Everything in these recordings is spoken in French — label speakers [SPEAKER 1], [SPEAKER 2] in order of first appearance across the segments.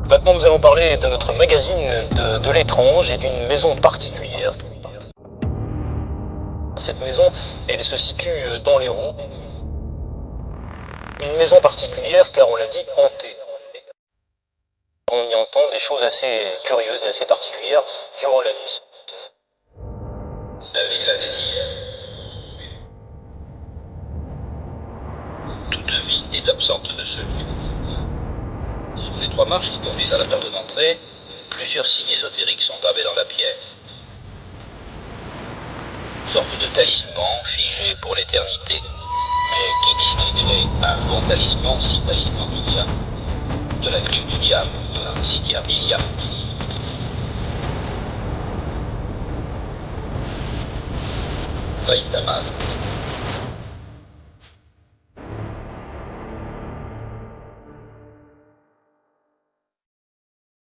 [SPEAKER 1] Maintenant, nous allons parler de notre magazine de l'étrange et d'une maison particulière. Cette maison, elle se situe dans l'Hérault. Une maison particulière car on l'a dit, hantée. On y entend des choses assez curieuses et assez particulières durant la nuit. La ville avait dit toute vie est absente de ce lieu. Sur les 3 marches qui conduisent à la porte d'entrée, plusieurs signes ésotériques sont gravés dans la pierre. Une sorte de talisman figé pour l'éternité. Mais qui distinguerait un bon talisman si talisman il y a? De la griffe du diable, si diable il y a. Faïs Damas.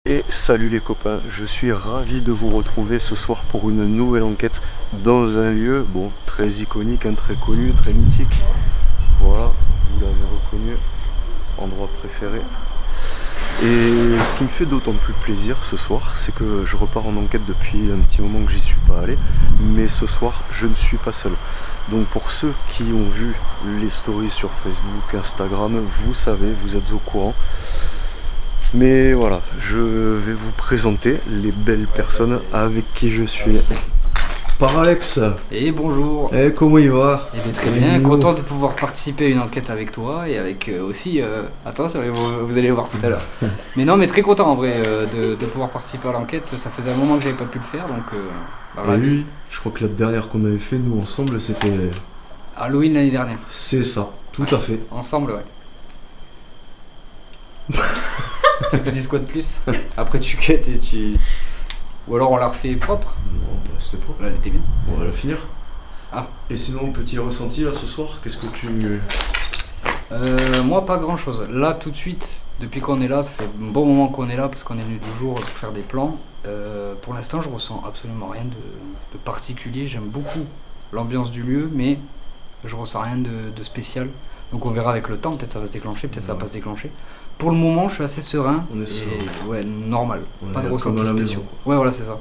[SPEAKER 2] Et salut les copains, je suis ravi de vous retrouver ce soir pour une nouvelle enquête dans un lieu, bon, très iconique, très connu, très mythique. Voilà, vous l'avez reconnu, endroit préféré. Et ce qui me fait d'autant plus plaisir ce soir, c'est que je repars en enquête depuis un petit moment que j'y suis pas allé, mais ce soir je ne suis pas seul. Donc pour ceux qui ont vu les stories sur Facebook, Instagram, vous savez, vous êtes au courant. Mais voilà, je vais vous présenter les belles personnes avec qui je suis. Par Alex.
[SPEAKER 3] Et bonjour.
[SPEAKER 2] Et comment il va?
[SPEAKER 3] Eh bien, très bien, content de pouvoir participer à une enquête avec toi et avec aussi, attention, vous allez le voir tout à l'heure. Mais non, mais très content en vrai de pouvoir participer à l'enquête, ça faisait un moment que j'avais pas pu le faire, donc
[SPEAKER 2] voilà. Oui, je crois que la dernière qu'on avait fait nous ensemble c'était...
[SPEAKER 3] Halloween l'année dernière.
[SPEAKER 2] C'est ça, tout à fait.
[SPEAKER 3] Ensemble, ouais. Tu veux dire quoi de plus? Après tu cut et tu... Ou alors on la refait propre?
[SPEAKER 2] Non, bah c'était propre.
[SPEAKER 3] Là elle était bien.
[SPEAKER 2] On va la finir.
[SPEAKER 3] Ah.
[SPEAKER 2] Et sinon, petit ressenti là ce soir, qu'est-ce que tu...
[SPEAKER 3] Moi pas grand chose. Là tout de suite, depuis qu'on est là, ça fait un bon moment qu'on est là parce qu'on est venu toujours pour faire des plans. Pour l'instant je ressens absolument rien de particulier. J'aime beaucoup l'ambiance du lieu, mais je ressens rien de spécial. Donc on verra avec le temps, peut-être ça va se déclencher, peut-être ça va pas se déclencher. Pour le moment, je suis assez serein.
[SPEAKER 2] On est serein.
[SPEAKER 3] Ouais, normal. Pas de ressenti spéciaux. Ouais, voilà, c'est ça.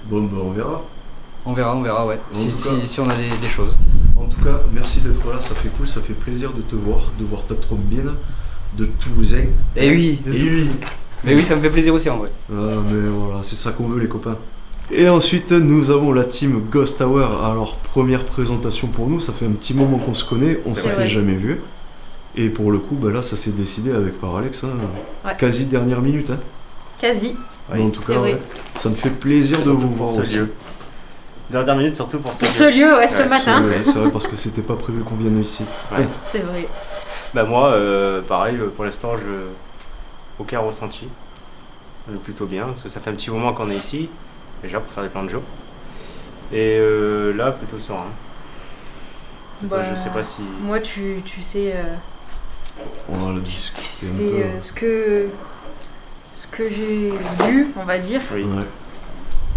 [SPEAKER 2] Bon, bah on verra.
[SPEAKER 3] On verra, ouais. Si on a des choses.
[SPEAKER 2] En tout cas, merci d'être là, ça fait cool, ça fait plaisir de te voir, de voir ta trombine, de Toulousain.
[SPEAKER 3] Et oui, mais oui, ça me fait plaisir aussi en vrai.
[SPEAKER 2] Ah, mais voilà, c'est ça qu'on veut les copains. Et ensuite, nous avons la team Ghost Hour. Alors, première présentation pour nous, ça fait un petit moment qu'on se connaît, on s'était jamais vu. Et pour le coup, bah là, ça s'est décidé avec Alex, hein. Ouais. Quasi dernière minute. Hein.
[SPEAKER 4] Quasi.
[SPEAKER 2] Mais en tout cas, ouais, ça me fait plaisir de vous voir aussi.
[SPEAKER 5] Lieu. Dernière minute surtout pour
[SPEAKER 4] ce lieu, ouais, ce matin.
[SPEAKER 2] C'est vrai parce que c'était pas prévu qu'on vienne ici.
[SPEAKER 5] Ouais.
[SPEAKER 4] C'est vrai.
[SPEAKER 5] Bah moi, pareil, pour l'instant, aucun ressenti. Plutôt bien, parce que ça fait un petit moment qu'on est ici, déjà pour faire des plans de jour. Et là, plutôt serein.
[SPEAKER 4] Bah,
[SPEAKER 5] je sais pas si...
[SPEAKER 4] Moi, tu sais...
[SPEAKER 2] On va le discuter.
[SPEAKER 4] C'est ce que j'ai vu, on va dire.
[SPEAKER 5] Oui.
[SPEAKER 2] Ouais.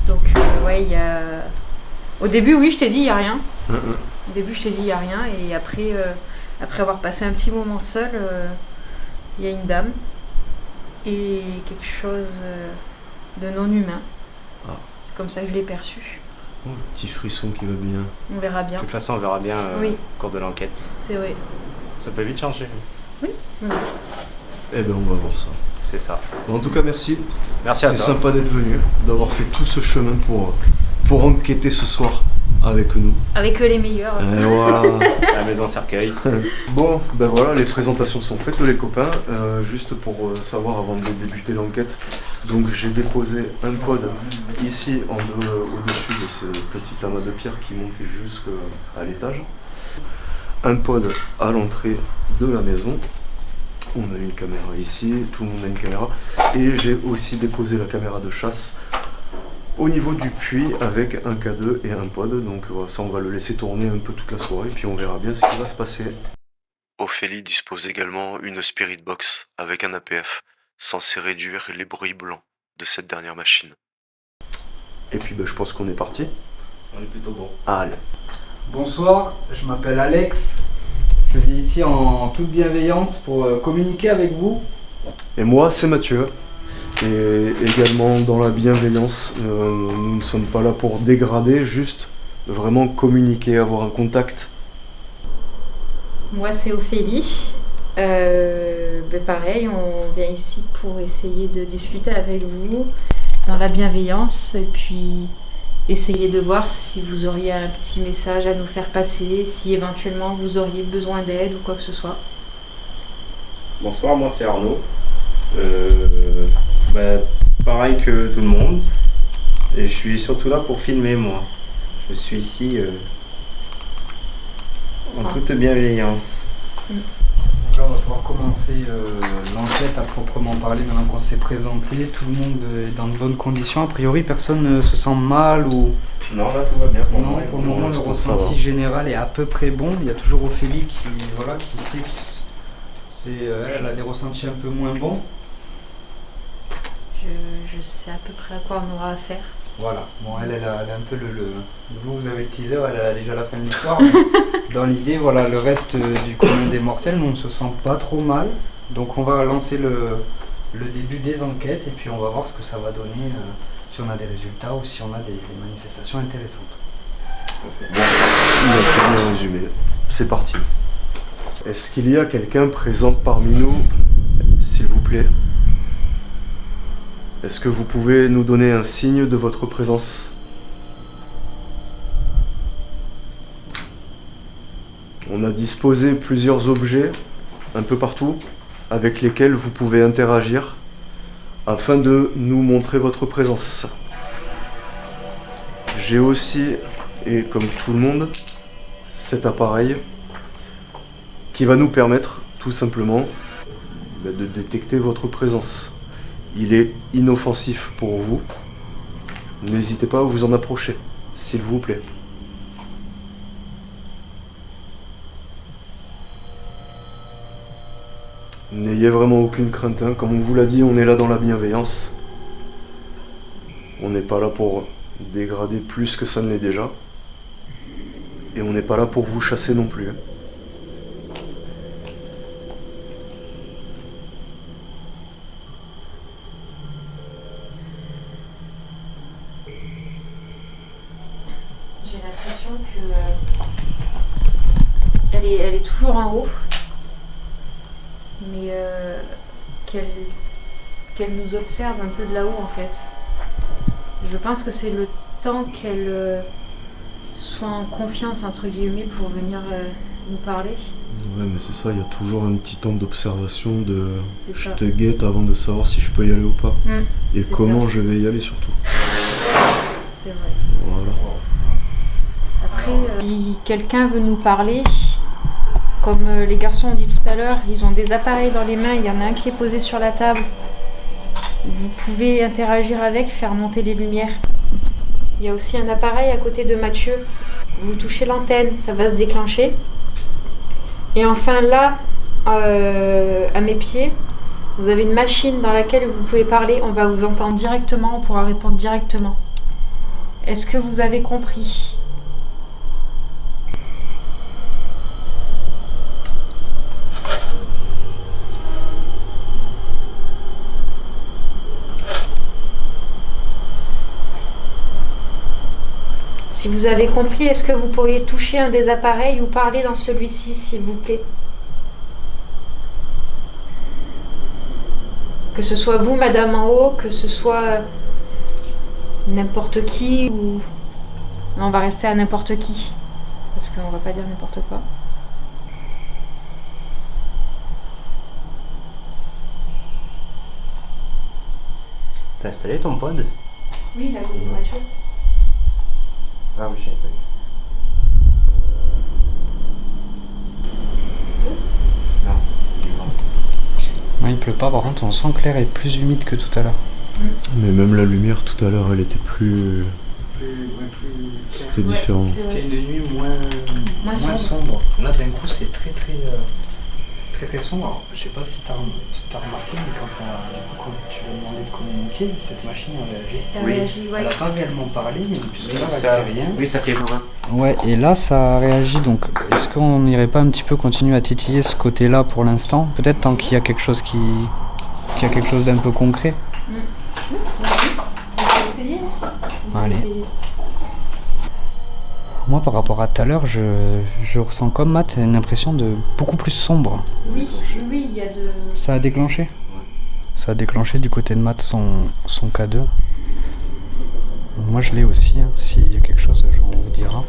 [SPEAKER 4] Donc, ouais, il y a... Au début, oui, je t'ai dit, il n'y a rien. Au début, je t'ai dit, il n'y a rien. Et après, après avoir passé un petit moment seul, il y a une dame et quelque chose de non humain. Ah. C'est comme ça que je l'ai perçu.
[SPEAKER 2] Oh, le petit frisson qui va bien.
[SPEAKER 4] On verra bien.
[SPEAKER 5] De toute façon, on verra bien
[SPEAKER 4] oui.
[SPEAKER 5] Au cours de l'enquête.
[SPEAKER 4] C'est vrai.
[SPEAKER 5] Ça peut vite changer.
[SPEAKER 4] Oui.
[SPEAKER 2] Eh ben, on va voir ça.
[SPEAKER 5] C'est ça.
[SPEAKER 2] En tout cas, merci.
[SPEAKER 5] Merci à toi.
[SPEAKER 2] C'est sympa d'être venu, d'avoir fait tout ce chemin pour enquêter ce soir avec nous.
[SPEAKER 4] Avec les meilleurs.
[SPEAKER 2] Et voilà.
[SPEAKER 5] La maison cercueil.
[SPEAKER 2] Bon, ben voilà, les présentations sont faites les copains. Juste pour savoir avant de débuter l'enquête, donc j'ai déposé un pod ici au-dessus de ce petit amas de pierre qui montait jusqu'à l'étage. Un pod à l'entrée de la maison. On a une caméra ici, tout le monde a une caméra. Et j'ai aussi déposé la caméra de chasse au niveau du puits avec un K2 et un pod. Donc ça, on va le laisser tourner un peu toute la soirée, puis on verra bien ce qui va se passer. Ophélie dispose également une Spirit Box avec un APF, censé réduire les bruits blancs de cette dernière machine. Et puis je pense qu'on est parti.
[SPEAKER 5] On est plutôt bon.
[SPEAKER 2] Allez.
[SPEAKER 3] Bonsoir, je m'appelle Alex. Je viens ici en toute bienveillance pour communiquer avec vous
[SPEAKER 2] Et moi, c'est Mathieu. Et également dans la bienveillance, nous ne sommes pas là pour dégrader, juste vraiment communiquer, avoir un contact.
[SPEAKER 4] Moi, c'est Ophélie. Pareil, on vient ici pour essayer de discuter avec vous dans la bienveillance et puis essayer de voir si vous auriez un petit message à nous faire passer, si éventuellement vous auriez besoin d'aide ou quoi que ce soit.
[SPEAKER 5] Bonsoir, moi c'est Arnaud. Pareil que tout le monde. Et je suis surtout là pour filmer, moi. Je suis ici en toute bienveillance.
[SPEAKER 3] Donc là, on va pouvoir commencer l'enquête à proprement parler. Maintenant qu'on s'est présenté, tout le monde est dans de bonnes conditions. A priori, personne ne se sent mal ou...
[SPEAKER 5] Non, là tout va bien.
[SPEAKER 3] Non, pour le moment, le ressenti général est à peu près bon. Il y a toujours Ophélie qui sait elle a des ressentis un peu moins bons.
[SPEAKER 4] Je sais à peu près à quoi on aura affaire.
[SPEAKER 3] Voilà, bon, elle a un peu vous avez le teaser, elle a déjà la fin de l'histoire. Dans l'idée, voilà, le reste du commun des mortels, nous on ne se sent pas trop mal. Donc on va lancer le début des enquêtes et puis on va voir ce que ça va donner, si on a des résultats ou si on a des manifestations intéressantes.
[SPEAKER 2] Bon, il a très bien résumé. C'est parti. Est-ce qu'il y a quelqu'un présent parmi nous, s'il vous plaît? Est-ce que vous pouvez nous donner un signe de votre présence? On a disposé plusieurs objets un peu partout avec lesquels vous pouvez interagir afin de nous montrer votre présence. J'ai aussi, et comme tout le monde, cet appareil qui va nous permettre tout simplement de détecter votre présence. Il est inoffensif pour vous. N'hésitez pas à vous en approcher, s'il vous plaît. N'ayez vraiment aucune crainte, hein. Comme on vous l'a dit, on est là dans la bienveillance. On n'est pas là pour dégrader plus que ça ne l'est déjà. Et on n'est pas là pour vous chasser non plus, hein.
[SPEAKER 4] J'ai l'impression que elle est toujours en haut, mais qu'elle nous observe un peu de là-haut en fait. Je pense que c'est le temps qu'elle soit en confiance entre guillemets pour venir nous parler.
[SPEAKER 2] Ouais, mais c'est ça, il y a toujours un petit temps d'observation de
[SPEAKER 4] C'est
[SPEAKER 2] je
[SPEAKER 4] ça.
[SPEAKER 2] te guette avant de savoir si je peux y aller ou pas. Et
[SPEAKER 4] c'est
[SPEAKER 2] comment
[SPEAKER 4] ça.
[SPEAKER 2] je vais y aller surtout.
[SPEAKER 4] C'est vrai.
[SPEAKER 2] Voilà.
[SPEAKER 4] Après, si quelqu'un veut nous parler, comme les garçons ont dit tout à l'heure, ils ont des appareils dans les mains, il y en a un qui est posé sur la table. Vous pouvez interagir avec, faire monter les lumières. Il y a aussi un appareil à côté de Mathieu. Vous touchez l'antenne, ça va se déclencher. Et enfin là, à mes pieds, vous avez une machine dans laquelle vous pouvez parler. On va vous entendre directement, on pourra répondre directement. Est-ce que vous avez compris ? Si vous avez compris, est-ce que vous pourriez toucher un des appareils ou parler dans celui-ci, s'il vous plaît? Que ce soit vous, madame en haut, que ce soit n'importe qui ou... Non, on va rester à n'importe qui. Parce qu'on va pas dire n'importe quoi.
[SPEAKER 5] T'as installé ton pod?
[SPEAKER 4] Oui, il a côté de Mathieu.
[SPEAKER 5] Ah oui, je savais pas. Non, c'est du vent.
[SPEAKER 3] Non, il pleut pas, par contre, on sent que l'air est plus humide que tout à l'heure.
[SPEAKER 2] Mais même la lumière tout à l'heure, elle était plus... C'était différent.
[SPEAKER 3] C'était une nuit moins sombre. Là, d'un coup, c'est très sombre. Alors, je sais pas si t'as remarqué, mais quand tu lui as demandé de communiquer, cette machine a réagi.
[SPEAKER 4] Elle réagit, ouais.
[SPEAKER 3] Elle n'a pas réellement parlé, mais puisque là,
[SPEAKER 5] ça-
[SPEAKER 3] elle fait rien.
[SPEAKER 5] Oui, ça fait loin.
[SPEAKER 3] Ouais, et là, ça a réagi. Donc, est-ce qu'on n'irait pas un petit peu continuer à titiller ce côté-là pour l'instant? Peut-être tant qu'il y a quelque chose qui qu'il y a quelque chose d'un peu concret.
[SPEAKER 4] On va essayer.
[SPEAKER 3] Allez. Moi, par rapport à tout à l'heure, je ressens comme Matt une impression de beaucoup plus sombre.
[SPEAKER 4] Oui, il y a de...
[SPEAKER 3] Ça a déclenché. Ça a déclenché du côté de Matt son K2. Moi, je l'ai aussi. Hein. S'il y a quelque chose, on vous dira.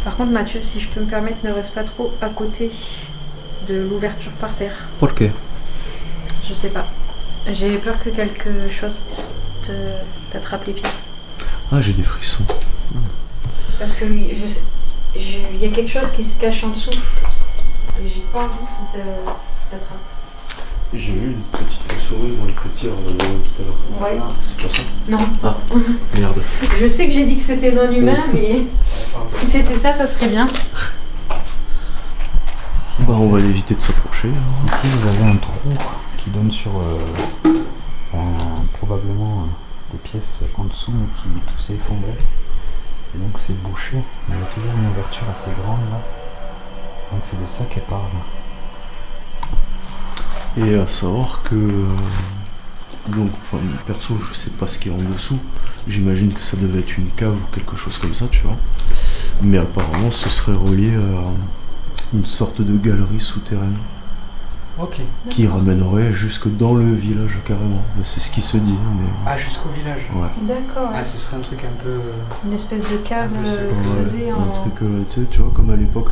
[SPEAKER 4] Par contre, Mathieu, si je peux me permettre, ne reste pas trop à côté de l'ouverture par terre.
[SPEAKER 2] Pourquoi?
[SPEAKER 4] Je sais pas. J'ai peur que quelque chose t'attrape les pieds.
[SPEAKER 2] Ah, j'ai des frissons.
[SPEAKER 4] Parce que oui, il y a quelque chose qui se cache en dessous. Et j'ai pas envie qu'il t'attrape.
[SPEAKER 2] J'ai eu une petite souris dans le petit tout à l'heure.
[SPEAKER 4] Ouais.
[SPEAKER 2] C'est pas ça?
[SPEAKER 4] Non.
[SPEAKER 2] Ah, merde.
[SPEAKER 4] Je sais que j'ai dit que c'était non humain, mais si c'était ça, ça serait bien.
[SPEAKER 2] Bah, on va éviter de s'approcher.
[SPEAKER 3] Ici, vous avez un trou qui donne sur probablement des pièces en dessous, mais qui tout s'est effondré. Et donc c'est bouché. Il y a toujours une ouverture assez grande là. Donc c'est de ça qu'elle parle.
[SPEAKER 2] Et à savoir que... donc, enfin, perso, je sais pas ce qu'il y a en dessous. J'imagine que ça devait être une cave ou quelque chose comme ça, tu vois. Mais apparemment, ce serait relié à une sorte de galerie souterraine.
[SPEAKER 3] Ok.
[SPEAKER 2] Qui ramènerait jusque dans le village carrément. C'est ce qui se dit. Mais...
[SPEAKER 3] Ah, jusqu'au village.
[SPEAKER 2] Ouais.
[SPEAKER 4] D'accord.
[SPEAKER 3] Ah, ce serait un truc un peu...
[SPEAKER 4] Une espèce de cave
[SPEAKER 3] Un peu secret.
[SPEAKER 4] creusée en...
[SPEAKER 2] Un truc, tu vois, comme à l'époque...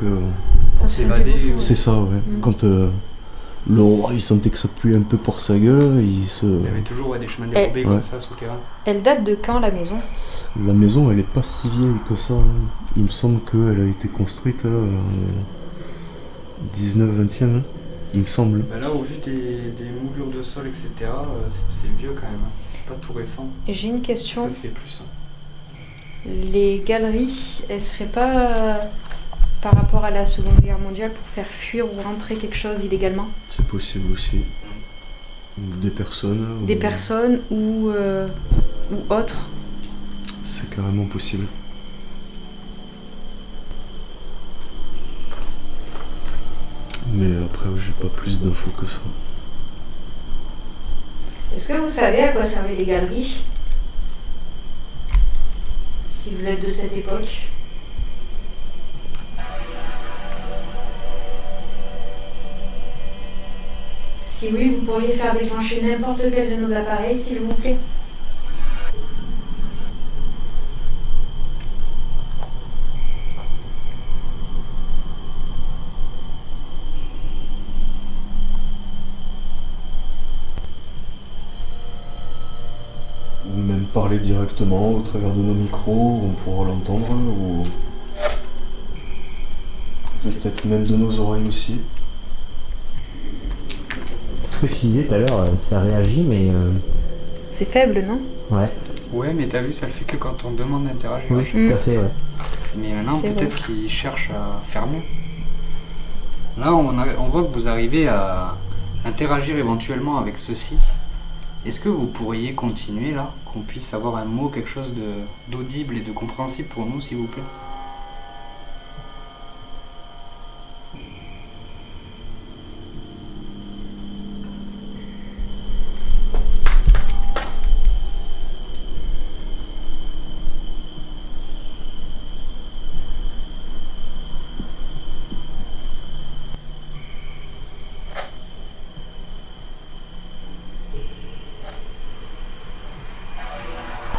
[SPEAKER 4] Ça se faisait
[SPEAKER 3] s'évader,
[SPEAKER 4] beaucoup.
[SPEAKER 2] c'est ça, ouais. Quand le roi, il sentait que ça puait un peu pour sa gueule, il se...
[SPEAKER 3] Il y avait toujours des chemins dérobés comme
[SPEAKER 2] Ouais.
[SPEAKER 3] ça, souterrains.
[SPEAKER 4] Elle date de quand, la maison?
[SPEAKER 2] La maison, elle est pas si vieille que ça. Hein. Il me semble qu'elle a été construite 19-20e, hein. Il me semble.
[SPEAKER 3] Bah là, au vu des moulures de sol, etc., c'est vieux quand même. Hein. C'est pas tout récent.
[SPEAKER 4] Et j'ai une question.
[SPEAKER 3] Ça se fait plus. Hein.
[SPEAKER 4] Les galeries, elles seraient pas par rapport à la Seconde Guerre mondiale pour faire fuir ou rentrer quelque chose illégalement?
[SPEAKER 2] C'est possible aussi. Des personnes.
[SPEAKER 4] Des personnes ou autres?
[SPEAKER 2] C'est carrément possible. Mais après, j'ai pas plus d'infos que ça.
[SPEAKER 4] Est-ce que vous savez à quoi servaient les galeries? Si vous êtes de cette époque. Si oui, vous pourriez faire déclencher n'importe lequel de nos appareils, s'il vous plaît.
[SPEAKER 2] Ou même parler directement au travers de nos micros, on pourra l'entendre, ou peut-être même de nos oreilles aussi.
[SPEAKER 6] Ce que tu disais tout à l'heure, ça réagit, mais
[SPEAKER 4] C'est faible, non?
[SPEAKER 6] ouais,
[SPEAKER 3] Ouais, mais t'as vu, ça le fait que quand on demande d'interagir.
[SPEAKER 6] oui, tout à fait, ouais.
[SPEAKER 3] Mais maintenant,
[SPEAKER 4] C'est
[SPEAKER 3] peut-être qu'ils cherchent à faire mieux. Là, on voit que vous arrivez à interagir éventuellement avec ceci. Est-ce que vous pourriez continuer là, qu'on puisse avoir un mot, quelque chose d'audible et de compréhensible pour nous, s'il vous plaît?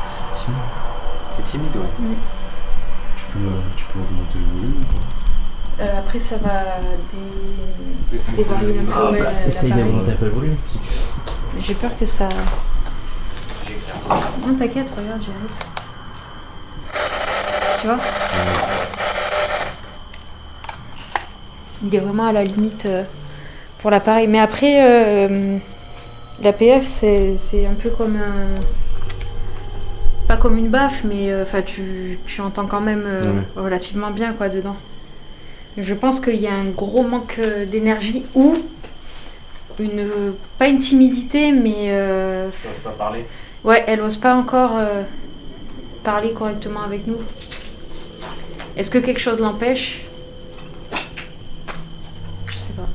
[SPEAKER 2] C'est timide.
[SPEAKER 3] C'est timide, ouais.
[SPEAKER 2] Tu peux augmenter le volume ou pas?
[SPEAKER 4] Après, ça va dévarier un peu
[SPEAKER 6] Ah,
[SPEAKER 4] ouais,
[SPEAKER 6] essaye
[SPEAKER 4] l'appareil.
[SPEAKER 6] d'augmenter un peu le volume.
[SPEAKER 4] J'ai peur que ça... Non, t'inquiète, regarde, j'y arrive. Tu vois? Il est vraiment à la limite pour l'appareil. Mais après, l'APF, c'est un peu comme un... Pas comme une baffe, mais enfin tu entends quand même relativement bien quoi dedans. Je pense qu'il y a un gros manque d'énergie ou pas une timidité, mais
[SPEAKER 5] Ça ne pas parler.
[SPEAKER 4] ouais, elle ose pas encore parler correctement avec nous. Est-ce que quelque chose l'empêche? Je sais pas.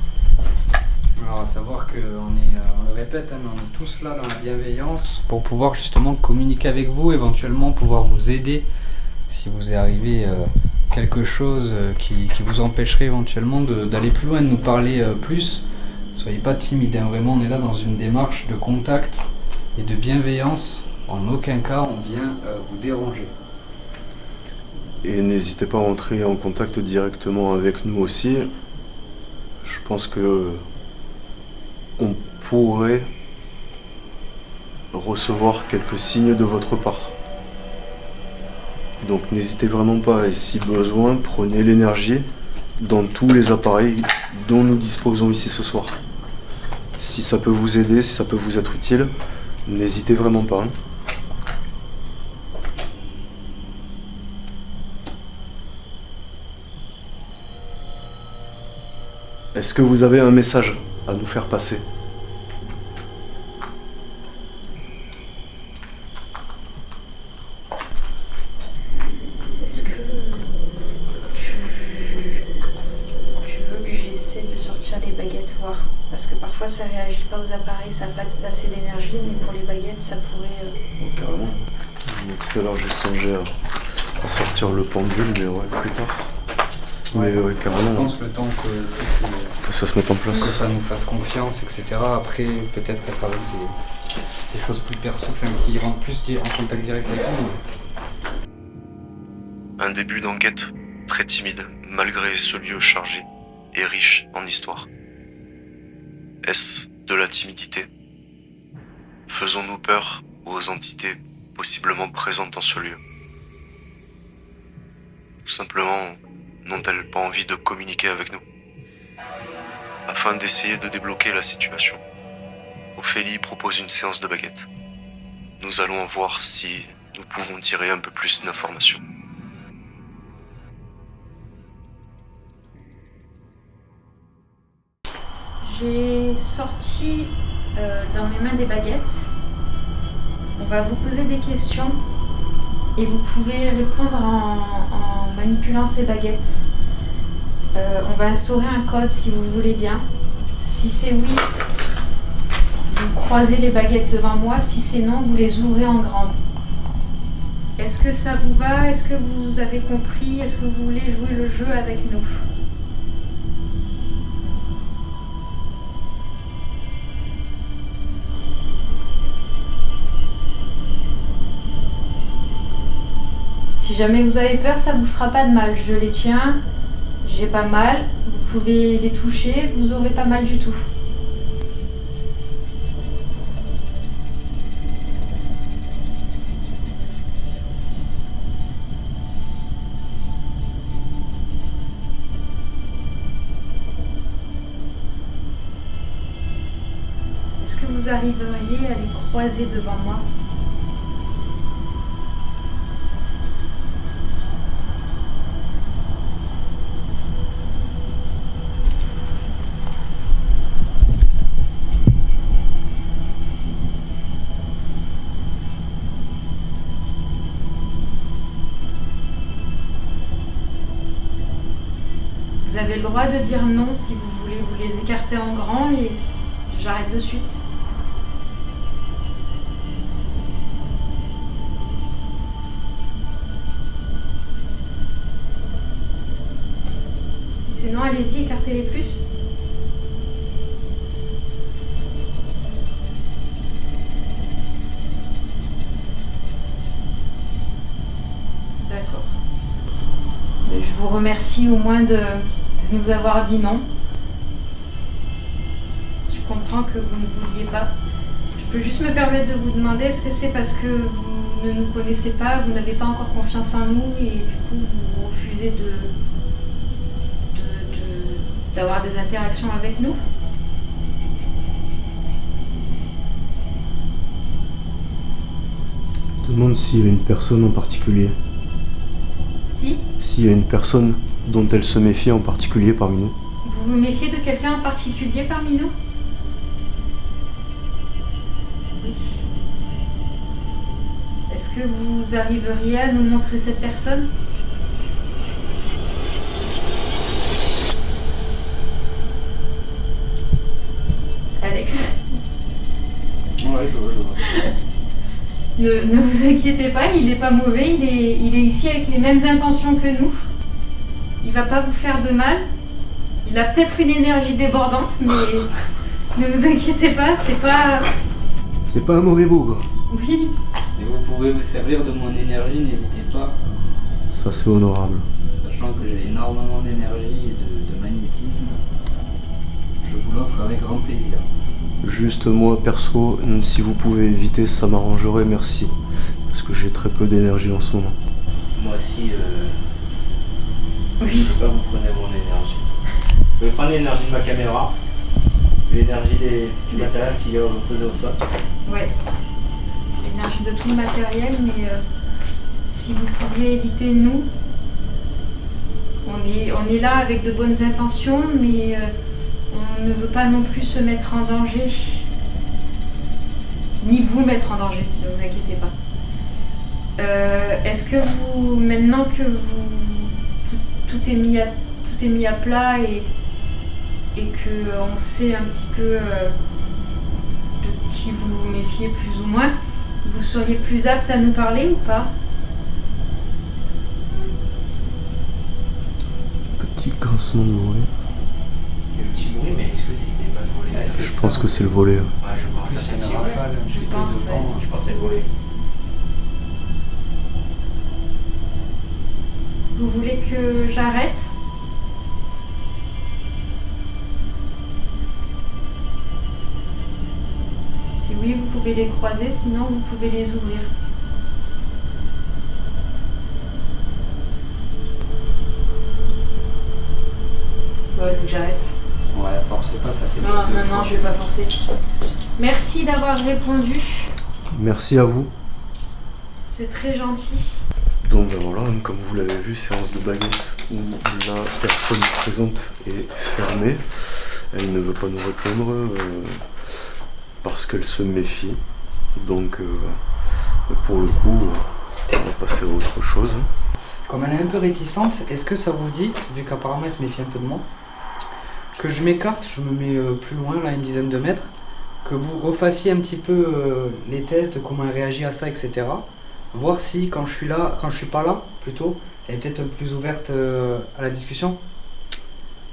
[SPEAKER 3] Alors, à savoir que on le répète, hein, mais on est tous là dans la bienveillance pour pouvoir justement communiquer avec vous, éventuellement pouvoir vous aider si vous est arrivé quelque chose qui vous empêcherait éventuellement d'aller plus loin, de nous parler plus. Soyez pas timide, hein, vraiment on est là dans une démarche de contact et de bienveillance. En aucun cas on vient vous déranger.
[SPEAKER 2] Et n'hésitez pas à entrer en contact directement avec nous aussi. Je pense que on pourrait recevoir quelques signes de votre part. Donc n'hésitez vraiment pas, et si besoin, prenez l'énergie dans tous les appareils dont nous disposons ici ce soir. Si ça peut vous aider, si ça peut vous être utile, n'hésitez vraiment pas. Est-ce que vous avez un message à nous faire passer ?
[SPEAKER 4] Est-ce que tu veux que j'essaie de sortir les baguettes, voir? Parce que parfois ça réagit pas aux appareils, ça n'a pas assez d'énergie, mais pour les baguettes ça pourrait...
[SPEAKER 2] Oh, carrément. Mais tout à l'heure j'ai songé à sortir le pendule, mais ouais, plus tard. Mais ouais, carrément.
[SPEAKER 3] Je pense le temps
[SPEAKER 2] Que ça se mette en
[SPEAKER 3] que
[SPEAKER 2] place.
[SPEAKER 3] ça nous fasse confiance, etc. Après, peut-être être avec des choses plus perso, enfin, qui rentrent plus en contact direct avec nous.
[SPEAKER 2] Un début d'enquête très timide, malgré ce lieu chargé et riche en histoire. Est-ce de la timidité? Faisons-nous peur aux entités possiblement présentes dans ce lieu? Tout simplement, n'ont-elles pas envie de communiquer avec nous? Afin d'essayer de débloquer la situation, Ophélie propose une séance de baguettes. Nous allons voir si nous pouvons tirer un peu plus d'informations.
[SPEAKER 4] J'ai sorti dans mes mains des baguettes. On va vous poser des questions et vous pouvez répondre en manipulant ces baguettes. On va instaurer un code si vous voulez bien. Si c'est oui, vous croisez les baguettes devant moi. Si c'est non, vous les ouvrez en grand. Est-ce que ça vous va? Est-ce que vous avez compris? Est-ce que vous voulez jouer le jeu avec nous? Si jamais vous avez peur, ça vous fera pas de mal. Je les tiens, j'ai pas mal. Vous pouvez les toucher, vous aurez pas mal du tout. Est-ce que vous arriveriez à les croiser devant moi ? Vous avez le droit de dire non si vous voulez vous les écarter en grand et j'arrête de suite. Si c'est non, allez-y, écartez-les plus. D'accord. Mais je vous remercie au moins de nous avoir dit non. Je comprends que vous ne vouliez pas. Je peux juste me permettre de vous demander, est-ce que c'est parce que vous ne nous connaissez pas, vous n'avez pas encore confiance en nous et du coup vous refusez d'avoir des interactions avec nous?
[SPEAKER 2] Je me demande s'il y a une personne en particulier.
[SPEAKER 4] Si?
[SPEAKER 2] S'il y a une personne dont elle se méfie en particulier parmi nous.
[SPEAKER 4] Vous vous méfiez de quelqu'un en particulier parmi nous? Oui. Est-ce que vous arriveriez à nous montrer cette personne? Alex.
[SPEAKER 3] Ouais, je vois.
[SPEAKER 4] Ne vous inquiétez pas, il n'est pas mauvais, il est ici avec les mêmes intentions que nous. Il va pas vous faire de mal. Il a peut-être une énergie débordante, mais ne vous inquiétez pas, c'est pas...
[SPEAKER 2] C'est pas un mauvais bougre.
[SPEAKER 4] Oui,
[SPEAKER 3] Et vous pouvez vous servir de mon énergie, n'hésitez pas.
[SPEAKER 2] Ça c'est honorable.
[SPEAKER 3] Sachant que j'ai énormément d'énergie et de magnétisme, je vous l'offre avec grand plaisir.
[SPEAKER 2] Juste moi perso, si vous pouvez éviter, ça m'arrangerait, merci. Parce que j'ai très peu d'énergie en ce moment.
[SPEAKER 5] Moi aussi,
[SPEAKER 4] oui.
[SPEAKER 5] je sais pas, vous prenez mon énergie. Vous pouvez prendre l'énergie de ma caméra, l'énergie du matériel qui est posé au sol.
[SPEAKER 4] Ouais. L'énergie de tout le matériel, mais si vous pouviez éviter nous, on est là avec de bonnes intentions, mais on ne veut pas non plus se mettre en danger, ni vous mettre en danger, ne vous inquiétez pas. Est-ce que vous, maintenant que tout est mis à plat et qu'on sait un petit peu de qui vous méfiez plus ou moins, vous seriez plus apte à nous parler ou pas?
[SPEAKER 2] Petit grincement de volet.
[SPEAKER 5] Il y a un petit bruit, mais est-ce que c'est des balles volées?
[SPEAKER 3] Ouais,
[SPEAKER 2] Je pense que c'est le volet.
[SPEAKER 5] Ouais, je pense que
[SPEAKER 3] C'est
[SPEAKER 5] c'est
[SPEAKER 3] une
[SPEAKER 5] un petit
[SPEAKER 3] rafale, un petit peu
[SPEAKER 4] pense,
[SPEAKER 3] de vent.
[SPEAKER 5] Je pense que c'est le volet.
[SPEAKER 4] Vous voulez que j'arrête? Si oui, vous pouvez les croiser, sinon vous pouvez les ouvrir. Ouais, donc j'arrête.
[SPEAKER 3] Ouais, forcez pas, ça fait
[SPEAKER 4] Non,
[SPEAKER 3] deux
[SPEAKER 4] non,
[SPEAKER 3] fois.
[SPEAKER 4] je vais pas forcer. Merci d'avoir répondu.
[SPEAKER 2] Merci à vous.
[SPEAKER 4] C'est très gentil.
[SPEAKER 2] Donc ben voilà, comme vous l'avez vu, séance de baguette où la personne présente est fermée. Elle ne veut pas nous répondre parce qu'elle se méfie. Donc pour le coup, on va passer à autre chose.
[SPEAKER 3] Comme elle est un peu réticente, est-ce que ça vous dit, vu qu'apparemment elle se méfie un peu de moi, que je m'écarte, je me mets plus loin, là, une dizaine de mètres, que vous refassiez un petit peu les tests de comment elle réagit à ça, etc. Voir si quand je suis là, quand je suis pas là, plutôt, elle est peut-être un peu plus ouverte à la discussion.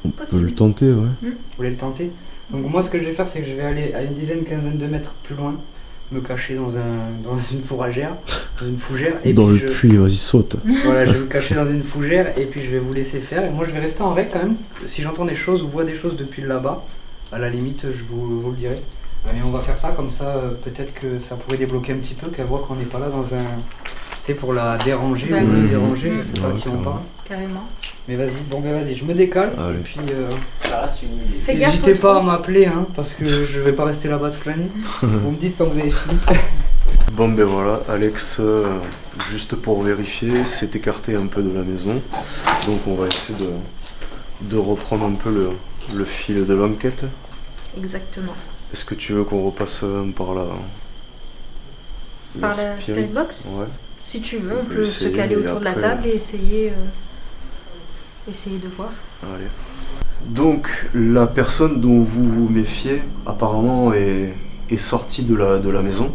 [SPEAKER 2] On peut le tenter, ouais.
[SPEAKER 3] Vous voulez le tenter? Donc moi ce que je vais faire, c'est que je vais aller à une dizaine, quinzaine de mètres plus loin, me cacher dans une fourragère, dans une fougère. Et
[SPEAKER 2] Dans
[SPEAKER 3] puis
[SPEAKER 2] le puits, vas-y, saute.
[SPEAKER 3] Voilà, je vais me cacher dans une fougère et puis je vais vous laisser faire. Et moi je vais rester en règle quand même. Si j'entends des choses ou vois des choses depuis là-bas, à la limite je vous le dirai. Mais on va faire ça comme ça, peut-être que ça pourrait débloquer un petit peu, qu'elle voit qu'on n'est pas là dans un... Tu sais, pour la déranger
[SPEAKER 4] Bah
[SPEAKER 3] ou
[SPEAKER 4] oui.
[SPEAKER 3] le déranger, je sais pas
[SPEAKER 2] Ouais,
[SPEAKER 3] qui on parle.
[SPEAKER 4] Carrément.
[SPEAKER 3] Mais vas-y, bon ben vas-y, je me décale.
[SPEAKER 2] Allez.
[SPEAKER 3] Et puis
[SPEAKER 5] Ça reste une idée.
[SPEAKER 4] Fais gaffe
[SPEAKER 3] n'hésitez
[SPEAKER 4] au
[SPEAKER 3] pas à
[SPEAKER 4] trou.
[SPEAKER 3] m'appeler, hein, parce que je vais pas rester là-bas toute la nuit. Vous me dites quand vous avez fini.
[SPEAKER 2] Bon ben voilà, Alex, juste pour vérifier, s'est écarté un peu de la maison. Donc on va essayer de reprendre un peu le fil de l'enquête.
[SPEAKER 4] Exactement.
[SPEAKER 2] Est-ce que tu veux qu'on repasse par là?
[SPEAKER 4] Par la spirit box?
[SPEAKER 2] Ouais.
[SPEAKER 4] Si tu veux,
[SPEAKER 2] On
[SPEAKER 4] on
[SPEAKER 2] peut
[SPEAKER 4] peut se
[SPEAKER 2] essayer,
[SPEAKER 4] caler
[SPEAKER 2] et
[SPEAKER 4] autour de la
[SPEAKER 2] après,
[SPEAKER 4] table et essayer de voir.
[SPEAKER 2] Allez. Donc la personne dont vous vous méfiez apparemment est sortie de la maison.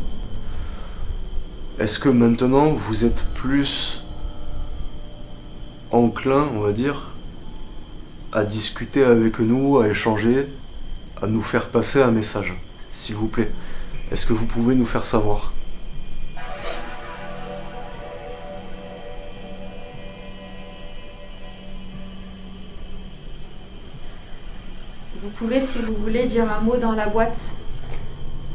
[SPEAKER 2] Est-ce que maintenant vous êtes plus enclin, on va dire, à discuter avec nous, à échanger, à nous faire passer un message, s'il vous plaît? Est-ce que vous pouvez nous faire savoir?
[SPEAKER 4] Vous pouvez, si vous voulez, dire un mot dans la boîte.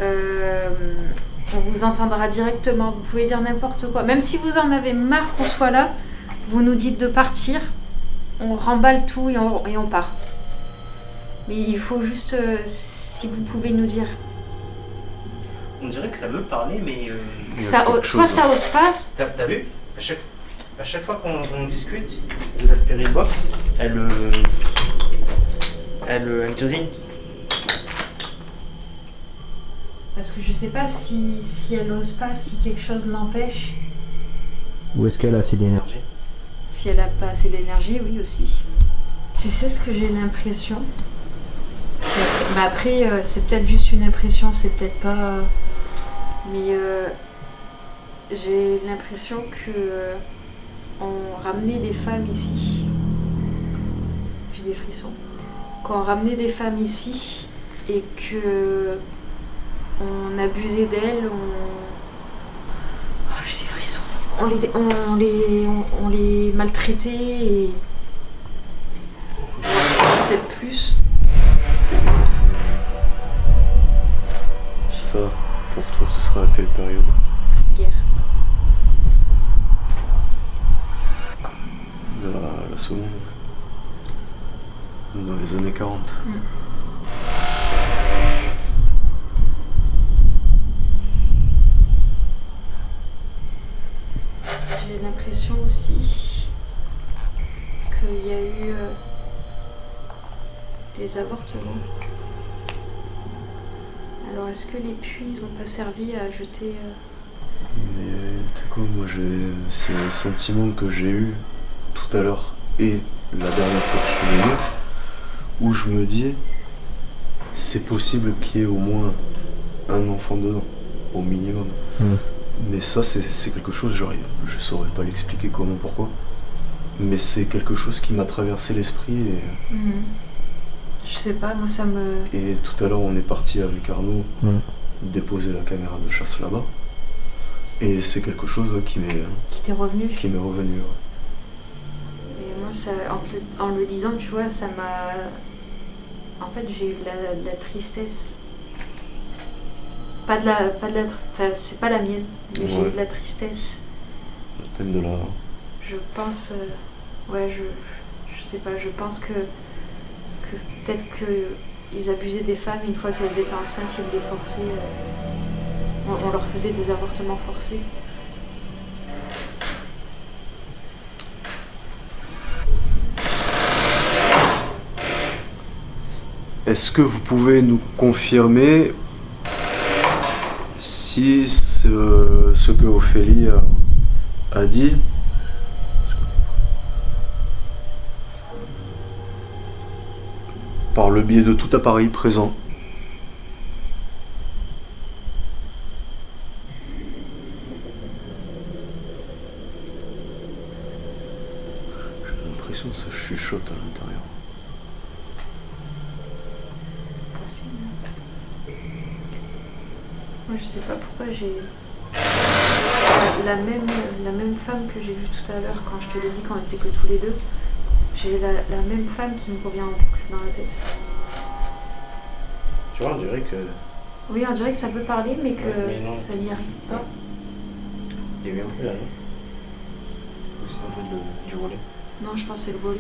[SPEAKER 4] On vous entendra directement. Vous pouvez dire n'importe quoi. Même si vous en avez marre qu'on soit là, vous nous dites de partir. On remballe tout et on part. Mais il faut juste, si vous pouvez nous dire.
[SPEAKER 5] On dirait que ça veut parler, mais
[SPEAKER 2] Il y a
[SPEAKER 4] Ça,
[SPEAKER 2] quelque
[SPEAKER 4] soit
[SPEAKER 2] chose.
[SPEAKER 4] ça ose pas,
[SPEAKER 5] t'as vu à chaque fois qu'on discute de la Spirit Box, elle cuisine.
[SPEAKER 4] parce que je sais pas si elle ose pas, si quelque chose l'empêche.
[SPEAKER 6] Ou est-ce qu'elle a assez d'énergie?
[SPEAKER 4] Si elle a pas assez d'énergie, oui aussi. Tu sais ce que j'ai l'impression? Mais après, c'est peut-être juste une impression, c'est peut-être pas. Mais j'ai l'impression que on ramenait des femmes ici. J'ai des frissons. Quand on ramenait des femmes ici et que on abusait d'elles, j'ai des frissons. On les maltraitait et peut-être plus.
[SPEAKER 2] Ça, pour toi, ce sera à quelle période?
[SPEAKER 4] Guerre.
[SPEAKER 2] La seconde. Dans les années 40.
[SPEAKER 4] J'ai l'impression aussi qu'il y a eu des avortements. Alors est-ce que les puits ils n'ont pas servi à jeter...
[SPEAKER 2] Mais tu sais quoi, moi c'est un sentiment que j'ai eu tout à l'heure et la dernière fois que je suis venu, où je me dis, c'est possible qu'il y ait au moins un enfant dedans, au minimum. Mais ça, c'est quelque chose, je saurais pas l'expliquer comment, pourquoi. Mais c'est quelque chose qui m'a traversé l'esprit et...
[SPEAKER 4] Je sais pas, moi ça me...
[SPEAKER 2] Et tout à l'heure, on est parti avec Arnaud déposer la caméra de chasse là-bas. Et c'est quelque chose qui m'est...
[SPEAKER 4] Qui t'est revenu.
[SPEAKER 2] Qui m'est revenu,
[SPEAKER 4] Et moi, ça, en le disant, tu vois, ça m'a... En fait, j'ai eu de la tristesse. Enfin, c'est pas la mienne, mais j'ai eu de la tristesse.
[SPEAKER 2] La peine de la...
[SPEAKER 4] Je pense... je sais pas, je pense que peut-être qu'ils abusaient des femmes une fois qu'elles étaient enceintes, ils les forçaient... on leur faisait des avortements forcés.
[SPEAKER 2] Est-ce que vous pouvez nous confirmer si ce que Ophélie a dit par le biais de tout appareil présent j'ai l'impression que ça chuchote à l'intérieur.
[SPEAKER 4] Moi, je sais pas pourquoi j'ai la même femme que j'ai vue tout à l'heure quand je te l'ai dit, quand on était que tous les deux. J'ai la même femme qui me revient en boucle dans la tête.
[SPEAKER 5] Tu vois, on dirait que...
[SPEAKER 4] Oui, on dirait que ça peut parler, mais que
[SPEAKER 5] mais
[SPEAKER 4] ça n'y arrive pas.
[SPEAKER 5] Il y a eu un peu là, non? Ou c'est un peu du volet?
[SPEAKER 4] Non, je pense que c'est le volet.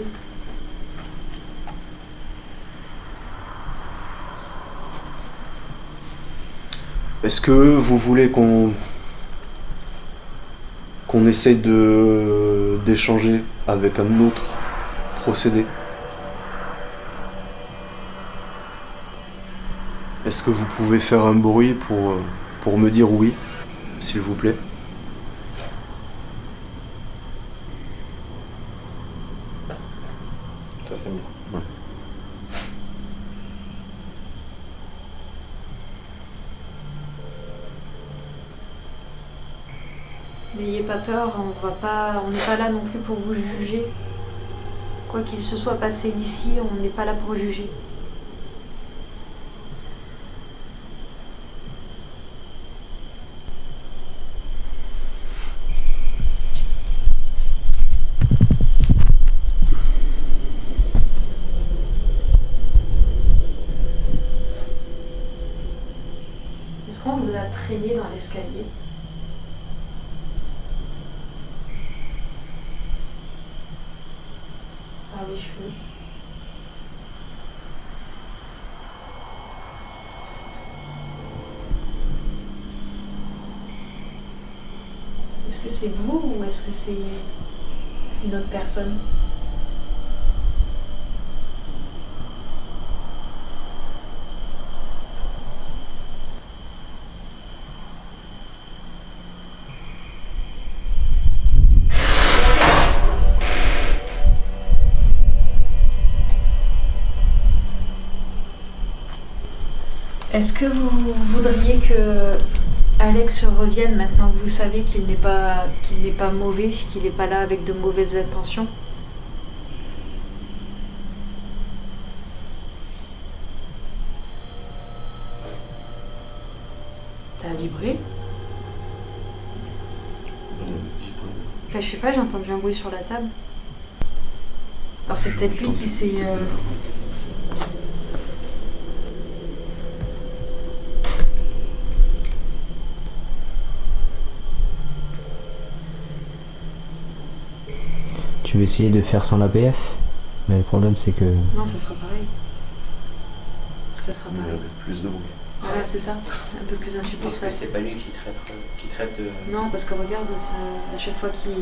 [SPEAKER 2] Est-ce que vous voulez qu'on essaye d'échanger avec un autre procédé? Est-ce que vous pouvez faire un bruit pour me dire oui, s'il vous plaît?
[SPEAKER 5] Ça c'est mieux.
[SPEAKER 2] Ouais.
[SPEAKER 4] N'ayez pas peur, on n'est pas là non plus pour vous juger. Quoi qu'il se soit passé ici, on n'est pas là pour juger. Est-ce qu'on vous a traîné dans l'escalier ? Par les cheveux. Est-ce que c'est vous ou est-ce que c'est une autre personne ? Est-ce que vous voudriez que Alex revienne maintenant que vous savez qu'il n'est pas mauvais, qu'il n'est pas là avec de mauvaises intentions? Ça a vibré? Enfin, je sais pas, j'ai entendu un bruit sur la table. Alors c'est peut-être lui qui s'est...
[SPEAKER 6] Tu veux essayer de faire sans l'APF, mais le problème c'est que...
[SPEAKER 4] Non, ça sera pareil. Ça sera
[SPEAKER 2] Mais
[SPEAKER 4] pareil.
[SPEAKER 2] avec plus de bruit.
[SPEAKER 4] Voilà, c'est ça. Un peu plus
[SPEAKER 5] Est-ce que
[SPEAKER 4] insupportable.
[SPEAKER 5] c'est pas lui qui traite
[SPEAKER 4] Non, parce que regarde, à chaque fois qu'il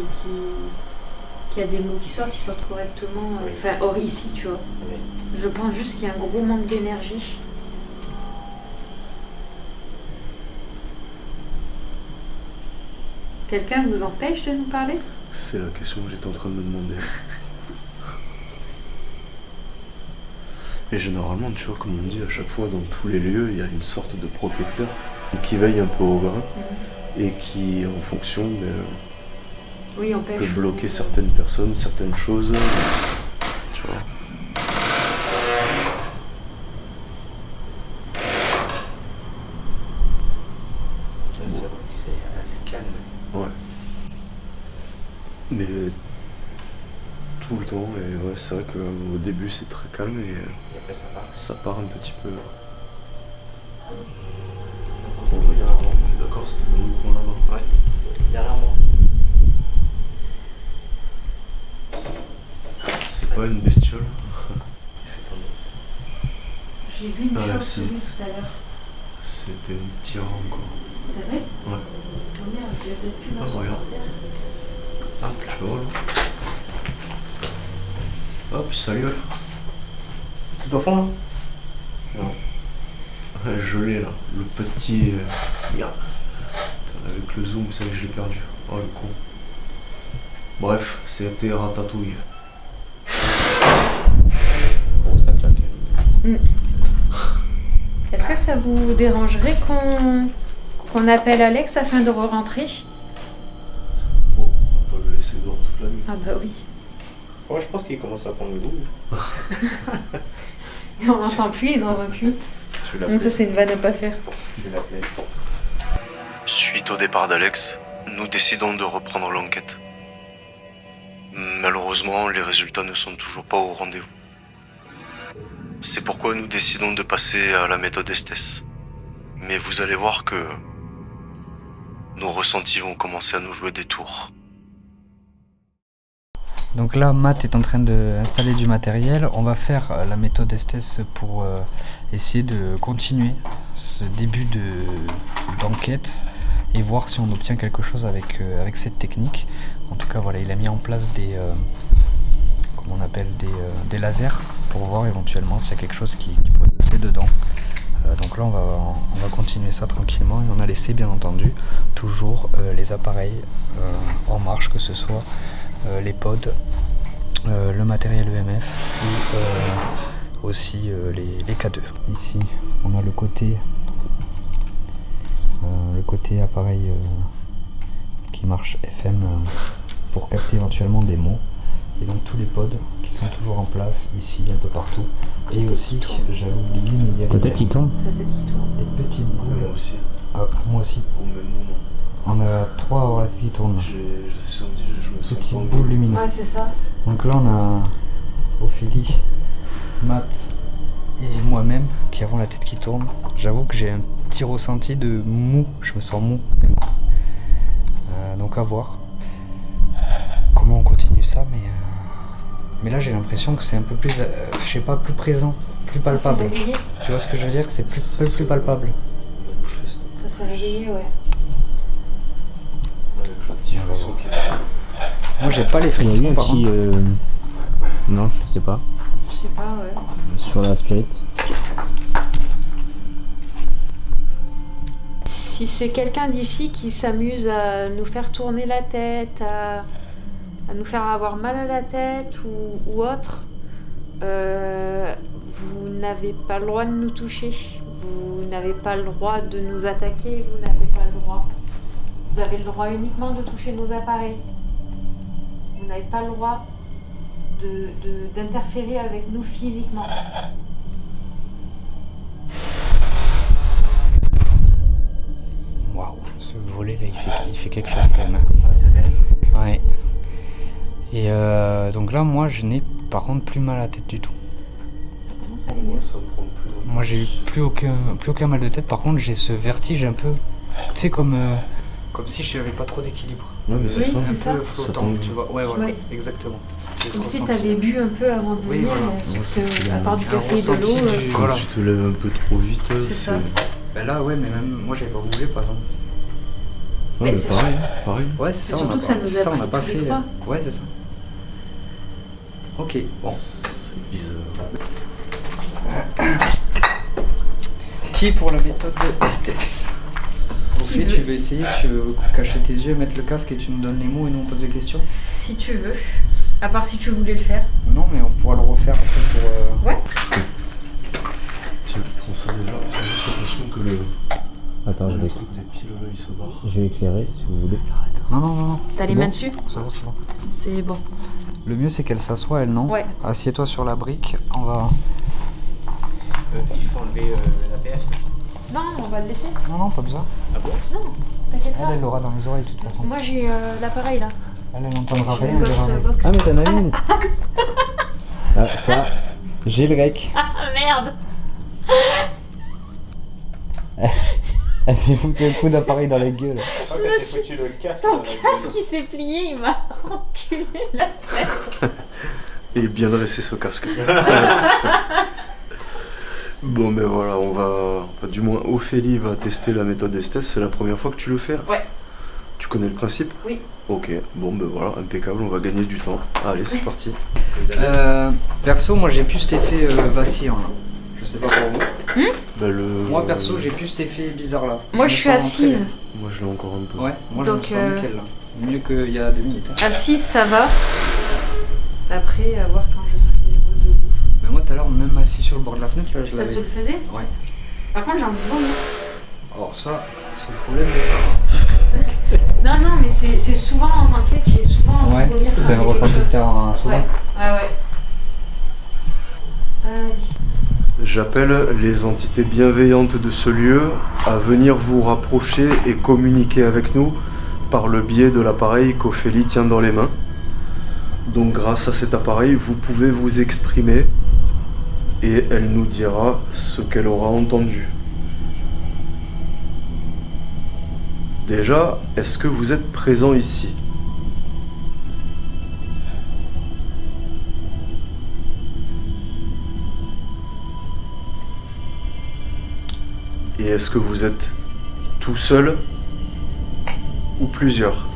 [SPEAKER 4] y a des mots qui sortent correctement.
[SPEAKER 5] Oui.
[SPEAKER 4] Enfin, or ici, tu vois.
[SPEAKER 5] Oui.
[SPEAKER 4] Je pense juste qu'il y a un gros manque d'énergie. Quelqu'un vous empêche de nous parler?
[SPEAKER 2] C'est la question que j'étais en train de me demander. Et généralement, tu vois, comme on dit à chaque fois, dans tous les lieux, il y a une sorte de protecteur qui veille un peu au grain et qui, en fonction,
[SPEAKER 4] Oui, empêche.
[SPEAKER 2] peut bloquer certaines personnes, certaines choses. Tu vois.
[SPEAKER 5] C'est vrai que c'est assez calme.
[SPEAKER 2] Ouais. Mais tout le temps, et ouais, c'est vrai qu'au début c'est très calme et
[SPEAKER 5] Et après ça part.
[SPEAKER 2] ça part un petit peu.
[SPEAKER 5] Derrière moi.
[SPEAKER 2] D'accord, c'était dans le coin là-bas.
[SPEAKER 5] Ouais. Derrière moi.
[SPEAKER 2] C'est pas une bestiole.
[SPEAKER 4] J'ai vu une
[SPEAKER 2] Ah,
[SPEAKER 4] chauve-souris
[SPEAKER 2] si.
[SPEAKER 4] tout à l'heure.
[SPEAKER 2] C'était un petit rat encore.
[SPEAKER 4] C'est vrai?
[SPEAKER 2] Ouais.
[SPEAKER 4] Oh merde, j'ai peut-être pu
[SPEAKER 2] Ah,
[SPEAKER 4] m'asseoir
[SPEAKER 2] regarde.
[SPEAKER 4] par terre.
[SPEAKER 2] Tu vois là. Hop, salut.
[SPEAKER 5] Tout au fond là?
[SPEAKER 2] Non. Je l'ai là, le petit. Merde. Putain, avec le zoom, ça y est, je l'ai perdu. Oh le con. Bref, c'était Ratatouille.
[SPEAKER 5] Bon, ça claque.
[SPEAKER 4] Est-ce que ça vous dérangerait qu'on appelle Alex afin de re-rentrer?
[SPEAKER 2] Bon, on va pas le laisser dehors toute la nuit.
[SPEAKER 4] Ah bah oui.
[SPEAKER 5] Ouais, je pense qu'il commence à prendre le goût.
[SPEAKER 4] Et on n'entend plus, il est dans un puits.
[SPEAKER 5] Je vais
[SPEAKER 4] Donc
[SPEAKER 5] l'appeler.
[SPEAKER 4] ça c'est une vanne à pas faire.
[SPEAKER 5] Je vais l'appeler.
[SPEAKER 2] Suite au départ d'Alex, nous décidons de reprendre l'enquête. Malheureusement, les résultats ne sont toujours pas au rendez-vous. C'est pourquoi nous décidons de passer à la méthode Estes. Mais vous allez voir que nos ressentis vont commencer à nous jouer des tours.
[SPEAKER 3] Donc là, Matt est en train d'installer du matériel. On va faire la méthode Estes pour essayer de continuer ce début d'enquête et voir si on obtient quelque chose avec cette technique. En tout cas, voilà, il a mis en place des lasers pour voir éventuellement s'il y a quelque chose qui pourrait passer dedans. Donc là, on va continuer ça tranquillement et on a laissé, bien entendu, toujours les appareils en marche, que ce soit les pods, le matériel EMF ou aussi les K2. Ici, on a le côté appareil qui marche FM pour capter éventuellement des mots. Et donc tous les pods qui sont toujours en place ici, un peu partout. Et aussi, j'avais oublié, mais il y a
[SPEAKER 6] Ta tête qui tourne?
[SPEAKER 4] La tête qui tourne.
[SPEAKER 3] les petites boules.
[SPEAKER 2] Moi aussi,
[SPEAKER 3] Ah, moi aussi.
[SPEAKER 2] au même moment.
[SPEAKER 3] On a 3 à avoir la tête qui tourne.
[SPEAKER 2] J'ai senti, je me sens
[SPEAKER 3] Petites
[SPEAKER 2] tendu.
[SPEAKER 3] boules lumineuses.
[SPEAKER 4] Ouais, c'est ça.
[SPEAKER 3] Donc là, on a Ophélie, Matt et moi-même qui avons la tête qui tourne. J'avoue que j'ai un petit ressenti de mou. Je me sens mou. Donc à voir comment on continue ça. Mais là, j'ai l'impression que c'est un peu plus, je sais pas, plus présent, plus palpable.
[SPEAKER 4] Ça s'est réveillé.
[SPEAKER 3] Tu vois ce que je veux dire? C'est plus palpable.
[SPEAKER 4] Ça s'est réveillé, ouais.
[SPEAKER 2] Avec le petit frisson qui est...
[SPEAKER 3] Moi, j'ai pas les
[SPEAKER 6] Il y a eu
[SPEAKER 3] frissons
[SPEAKER 6] un
[SPEAKER 3] par
[SPEAKER 6] petit...
[SPEAKER 3] contre.
[SPEAKER 6] Non, je sais pas.
[SPEAKER 4] Je sais pas, ouais.
[SPEAKER 6] Sur la spirit.
[SPEAKER 4] Si c'est quelqu'un d'ici qui s'amuse à nous faire tourner la tête, à nous faire avoir mal à la tête ou autre, vous n'avez pas le droit de nous toucher. Vous n'avez pas le droit de nous attaquer, vous n'avez pas le droit. Vous avez le droit uniquement de toucher nos appareils. Vous n'avez pas le droit d'interférer avec nous physiquement.
[SPEAKER 3] Waouh, ce volet là, il fait quelque chose quand même. Ouais. Et donc là, moi, je n'ai par contre plus mal à la tête du tout.
[SPEAKER 4] Ça commence à aller mieux.
[SPEAKER 3] Moi, j'ai eu plus aucun mal de tête. Par contre, j'ai ce vertige un peu, tu sais, comme si je n'avais pas trop d'équilibre.
[SPEAKER 2] Ouais, mais c'est
[SPEAKER 4] Oui,
[SPEAKER 2] ça.
[SPEAKER 4] c'est ça.
[SPEAKER 3] Un peu flottant, tu vois. Ouais, voilà,
[SPEAKER 4] Ouais.
[SPEAKER 3] exactement.
[SPEAKER 4] Comme si tu avais bu un peu avant de
[SPEAKER 3] Oui,
[SPEAKER 4] venir,
[SPEAKER 3] voilà.
[SPEAKER 4] sauf que, à part du
[SPEAKER 3] Un
[SPEAKER 4] café et de
[SPEAKER 3] ressenti
[SPEAKER 4] l'eau.
[SPEAKER 3] du-
[SPEAKER 2] Quand
[SPEAKER 3] Voilà.
[SPEAKER 2] tu te lèves un peu trop vite,
[SPEAKER 4] C'est ça.
[SPEAKER 3] Ben là, ouais, mais même moi, j'avais pas bougé, par exemple.
[SPEAKER 2] Ouais,
[SPEAKER 4] Mais
[SPEAKER 2] mais
[SPEAKER 4] c'est
[SPEAKER 2] pareil, pareil.
[SPEAKER 3] Ouais,
[SPEAKER 4] C'est
[SPEAKER 3] c'est ça.
[SPEAKER 4] surtout
[SPEAKER 3] on a
[SPEAKER 4] que ça
[SPEAKER 3] pas-
[SPEAKER 4] nous a
[SPEAKER 3] ça, on n'a
[SPEAKER 4] pris
[SPEAKER 3] pas
[SPEAKER 4] tous les
[SPEAKER 3] fait.
[SPEAKER 4] trois.
[SPEAKER 3] Ouais, c'est ça. Ok, bon.
[SPEAKER 2] C'est bizarre.
[SPEAKER 3] Qui pour la méthode de Estes? Au fait, tu veux essayer, tu veux cacher tes yeux, mettre le casque et tu nous donnes les mots et nous on pose des questions?
[SPEAKER 4] Si tu veux. À part si tu voulais le faire.
[SPEAKER 3] Non, mais on pourra le refaire après pour.
[SPEAKER 4] Ouais.
[SPEAKER 2] Tiens, prends ça déjà. Fais juste attention que le
[SPEAKER 6] Attends,
[SPEAKER 2] le truc des piles là il se barre.
[SPEAKER 6] je vais éclairer si vous voulez.
[SPEAKER 3] Non.
[SPEAKER 4] T'as les
[SPEAKER 3] C'est
[SPEAKER 4] mains
[SPEAKER 3] bon
[SPEAKER 4] dessus?
[SPEAKER 3] C'est bon, c'est bon.
[SPEAKER 4] C'est bon.
[SPEAKER 3] Le mieux c'est qu'elle s'assoie, elle non?
[SPEAKER 4] Ouais.
[SPEAKER 3] Assieds-toi sur la brique, on va.
[SPEAKER 5] Il faut enlever l'APF.
[SPEAKER 4] Non, on va le laisser.
[SPEAKER 3] Non, pas besoin.
[SPEAKER 5] Ah bon?
[SPEAKER 4] Non, t'inquiète pas.
[SPEAKER 3] Elle l'aura dans les oreilles de toute façon.
[SPEAKER 4] Moi j'ai l'appareil là.
[SPEAKER 3] Elle n'entendra
[SPEAKER 4] J'ai
[SPEAKER 3] rien,
[SPEAKER 4] le
[SPEAKER 3] elle dira
[SPEAKER 4] Ghost
[SPEAKER 3] rien.
[SPEAKER 4] Box.
[SPEAKER 6] Ah mais t'en as une. Ah ça, j'ai le rec.
[SPEAKER 4] Ah merde.
[SPEAKER 6] Elle s'est foutu un coup d'appareil dans la gueule.
[SPEAKER 5] Je crois qu'elle s'est foutu le casque
[SPEAKER 4] Ton
[SPEAKER 5] dans la
[SPEAKER 4] casque
[SPEAKER 5] gueule.
[SPEAKER 4] qui s'est plié, il m'a enculé la tête.
[SPEAKER 2] Et bien dresser ce casque. Bon, mais voilà, on va. Enfin, du moins, Ophélie va tester la méthode Estes. C'est la première fois que tu le fais?
[SPEAKER 4] Ouais.
[SPEAKER 2] Tu connais le principe?
[SPEAKER 4] Oui.
[SPEAKER 2] Ok, bon, ben voilà, impeccable, on va gagner du temps. Allez, c'est parti.
[SPEAKER 3] Perso, moi j'ai plus cet effet vacillant là. Je sais pas pour vous.
[SPEAKER 2] Ben, le...
[SPEAKER 3] Moi perso, j'ai plus cet effet bizarre là.
[SPEAKER 4] Moi
[SPEAKER 3] me
[SPEAKER 4] je suis
[SPEAKER 3] sens
[SPEAKER 4] assise.
[SPEAKER 3] rentré,
[SPEAKER 2] Moi, je l'ai encore un peu.
[SPEAKER 3] là. Ouais, moi je me
[SPEAKER 4] Donc,
[SPEAKER 3] sens nickel là. Mieux qu'il y a 2 minutes. hein.
[SPEAKER 4] Assise, ça va. Après, à voir quand je serai debout.
[SPEAKER 3] Mais moi tout à l'heure, même assis sur le bord de la fenêtre là, je
[SPEAKER 4] Ça
[SPEAKER 3] l'avais.
[SPEAKER 4] te le faisait?
[SPEAKER 3] Ouais.
[SPEAKER 4] Par contre, j'ai envie de vomir.
[SPEAKER 3] Alors ça, c'est le problème.
[SPEAKER 4] Non, mais c'est souvent en enquête, j'ai souvent envie
[SPEAKER 3] Ouais,
[SPEAKER 4] de vomir.
[SPEAKER 3] c'est un
[SPEAKER 4] quand
[SPEAKER 3] ressenti
[SPEAKER 4] je-
[SPEAKER 3] que t'as en souvent.
[SPEAKER 4] Ouais. Allez.
[SPEAKER 2] J'appelle les entités bienveillantes de ce lieu à venir vous rapprocher et communiquer avec nous par le biais de l'appareil qu'Ophélie tient dans les mains. Donc grâce à cet appareil, vous pouvez vous exprimer et elle nous dira ce qu'elle aura entendu. Déjà, est-ce que vous êtes présent ici ? Et est-ce que vous êtes tout seul ou plusieurs ?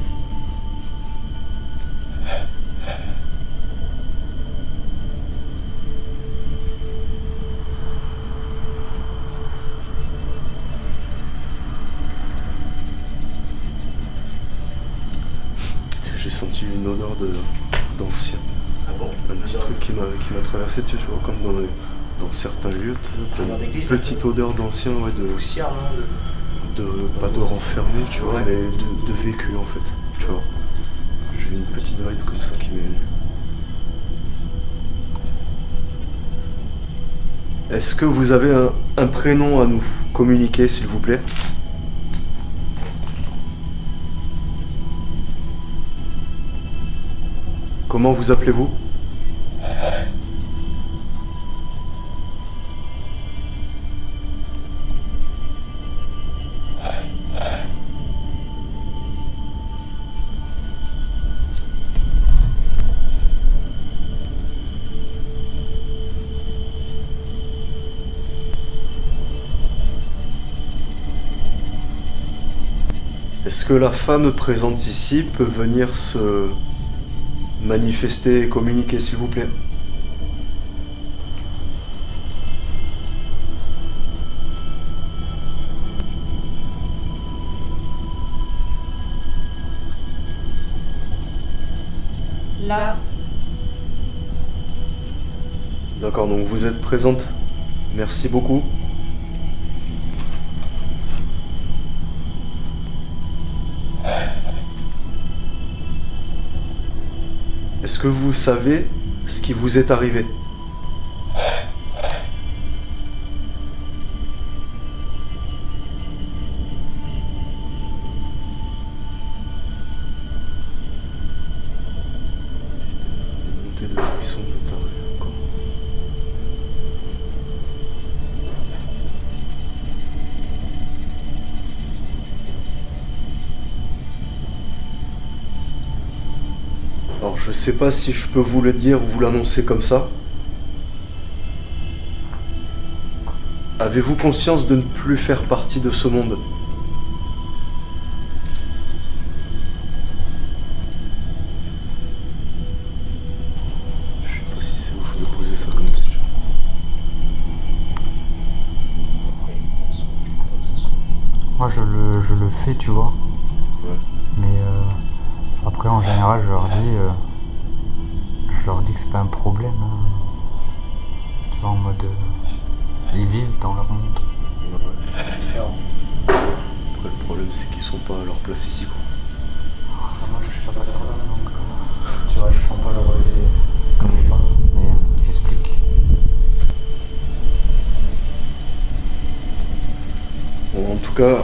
[SPEAKER 2] J'ai senti une odeur d'ancien.
[SPEAKER 5] Ah bon?
[SPEAKER 2] Un petit truc qui m'a traversé, tu vois, comme dans certains lieux, tu as
[SPEAKER 5] Odeur
[SPEAKER 2] une
[SPEAKER 5] d'église,
[SPEAKER 2] petite odeur d'ancien, ouais,
[SPEAKER 5] Poussière, hein,
[SPEAKER 2] pas de renfermé, tu vois,
[SPEAKER 5] Ouais.
[SPEAKER 2] mais de vécu en fait, tu vois. J'ai une petite vibe comme ça qui m'est venue. Est-ce que vous avez un prénom à nous communiquer, s'il vous plaît ? Comment vous appelez-vous ? Est-ce que la femme présente ici peut venir se manifester et communiquer, s'il vous plaît ?
[SPEAKER 4] Là,
[SPEAKER 2] D'accord, donc vous êtes présente. Merci beaucoup. que vous savez ce qui vous est arrivé? Une montée de frissons de taré encore. Alors je sais pas si je peux vous le dire ou vous l'annoncer comme ça. Avez-vous conscience de ne plus faire partie de ce monde? Je sais pas si c'est ouf de poser ça comme question.
[SPEAKER 3] Moi je le fais, tu vois.
[SPEAKER 2] Ouais.
[SPEAKER 3] Mais après en général je leur dis que c'est pas un problème. Hein. Tu vois, en mode ils vivent dans leur monde.
[SPEAKER 2] Ouais, c'est différent. Après le problème c'est qu'ils sont pas à leur place ici quoi.
[SPEAKER 3] Ça moi je fais pas ça donc tu vois je prends pas le relais comme je parle. Mais j'explique.
[SPEAKER 2] Bon, en tout cas,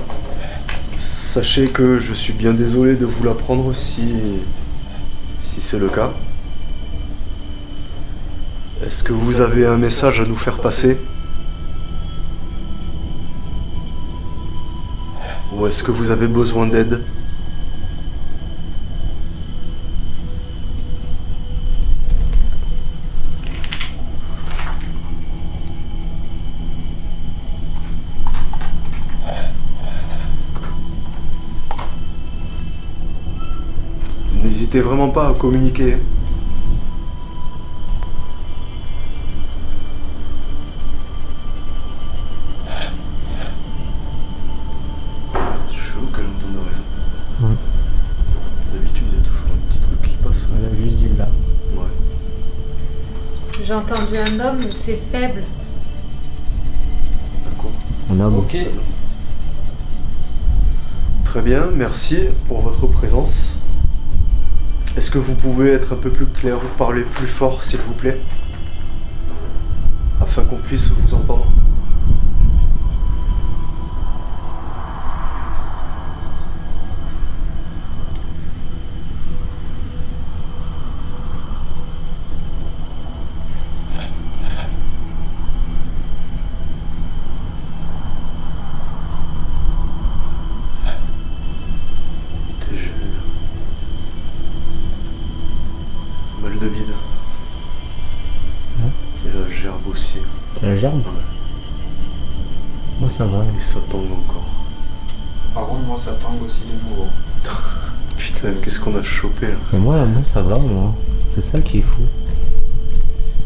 [SPEAKER 2] sachez que je suis bien désolé de vous l'apprendre si c'est le cas. Est-ce que vous avez un message à nous faire passer? Ou est-ce que vous avez besoin d'aide? N'hésitez vraiment pas à communiquer. Je suis chelou qu'elle n'entende rien.
[SPEAKER 6] Mm.
[SPEAKER 2] D'habitude, il y a toujours un petit truc qui passe.
[SPEAKER 6] On a juste dit là.
[SPEAKER 2] Ouais.
[SPEAKER 4] J'ai entendu un homme, mais c'est faible.
[SPEAKER 2] D'accord.
[SPEAKER 6] On a
[SPEAKER 3] Ok.
[SPEAKER 2] Très bien, merci pour votre présence. Est-ce que vous pouvez être un peu plus clair ou parler plus fort, s'il vous plaît? Afin qu'on puisse vous entendre. J'ai mal de bide. Et la gerbe aussi.
[SPEAKER 6] La gerbe?
[SPEAKER 2] Ouais.
[SPEAKER 6] Moi ça va.
[SPEAKER 2] Et ça tangue encore.
[SPEAKER 3] Par contre moi ça tangue aussi de nouveau.
[SPEAKER 2] Putain, qu'est-ce qu'on a chopé là?
[SPEAKER 6] Mais moi ça va, moi. C'est ça qui est fou.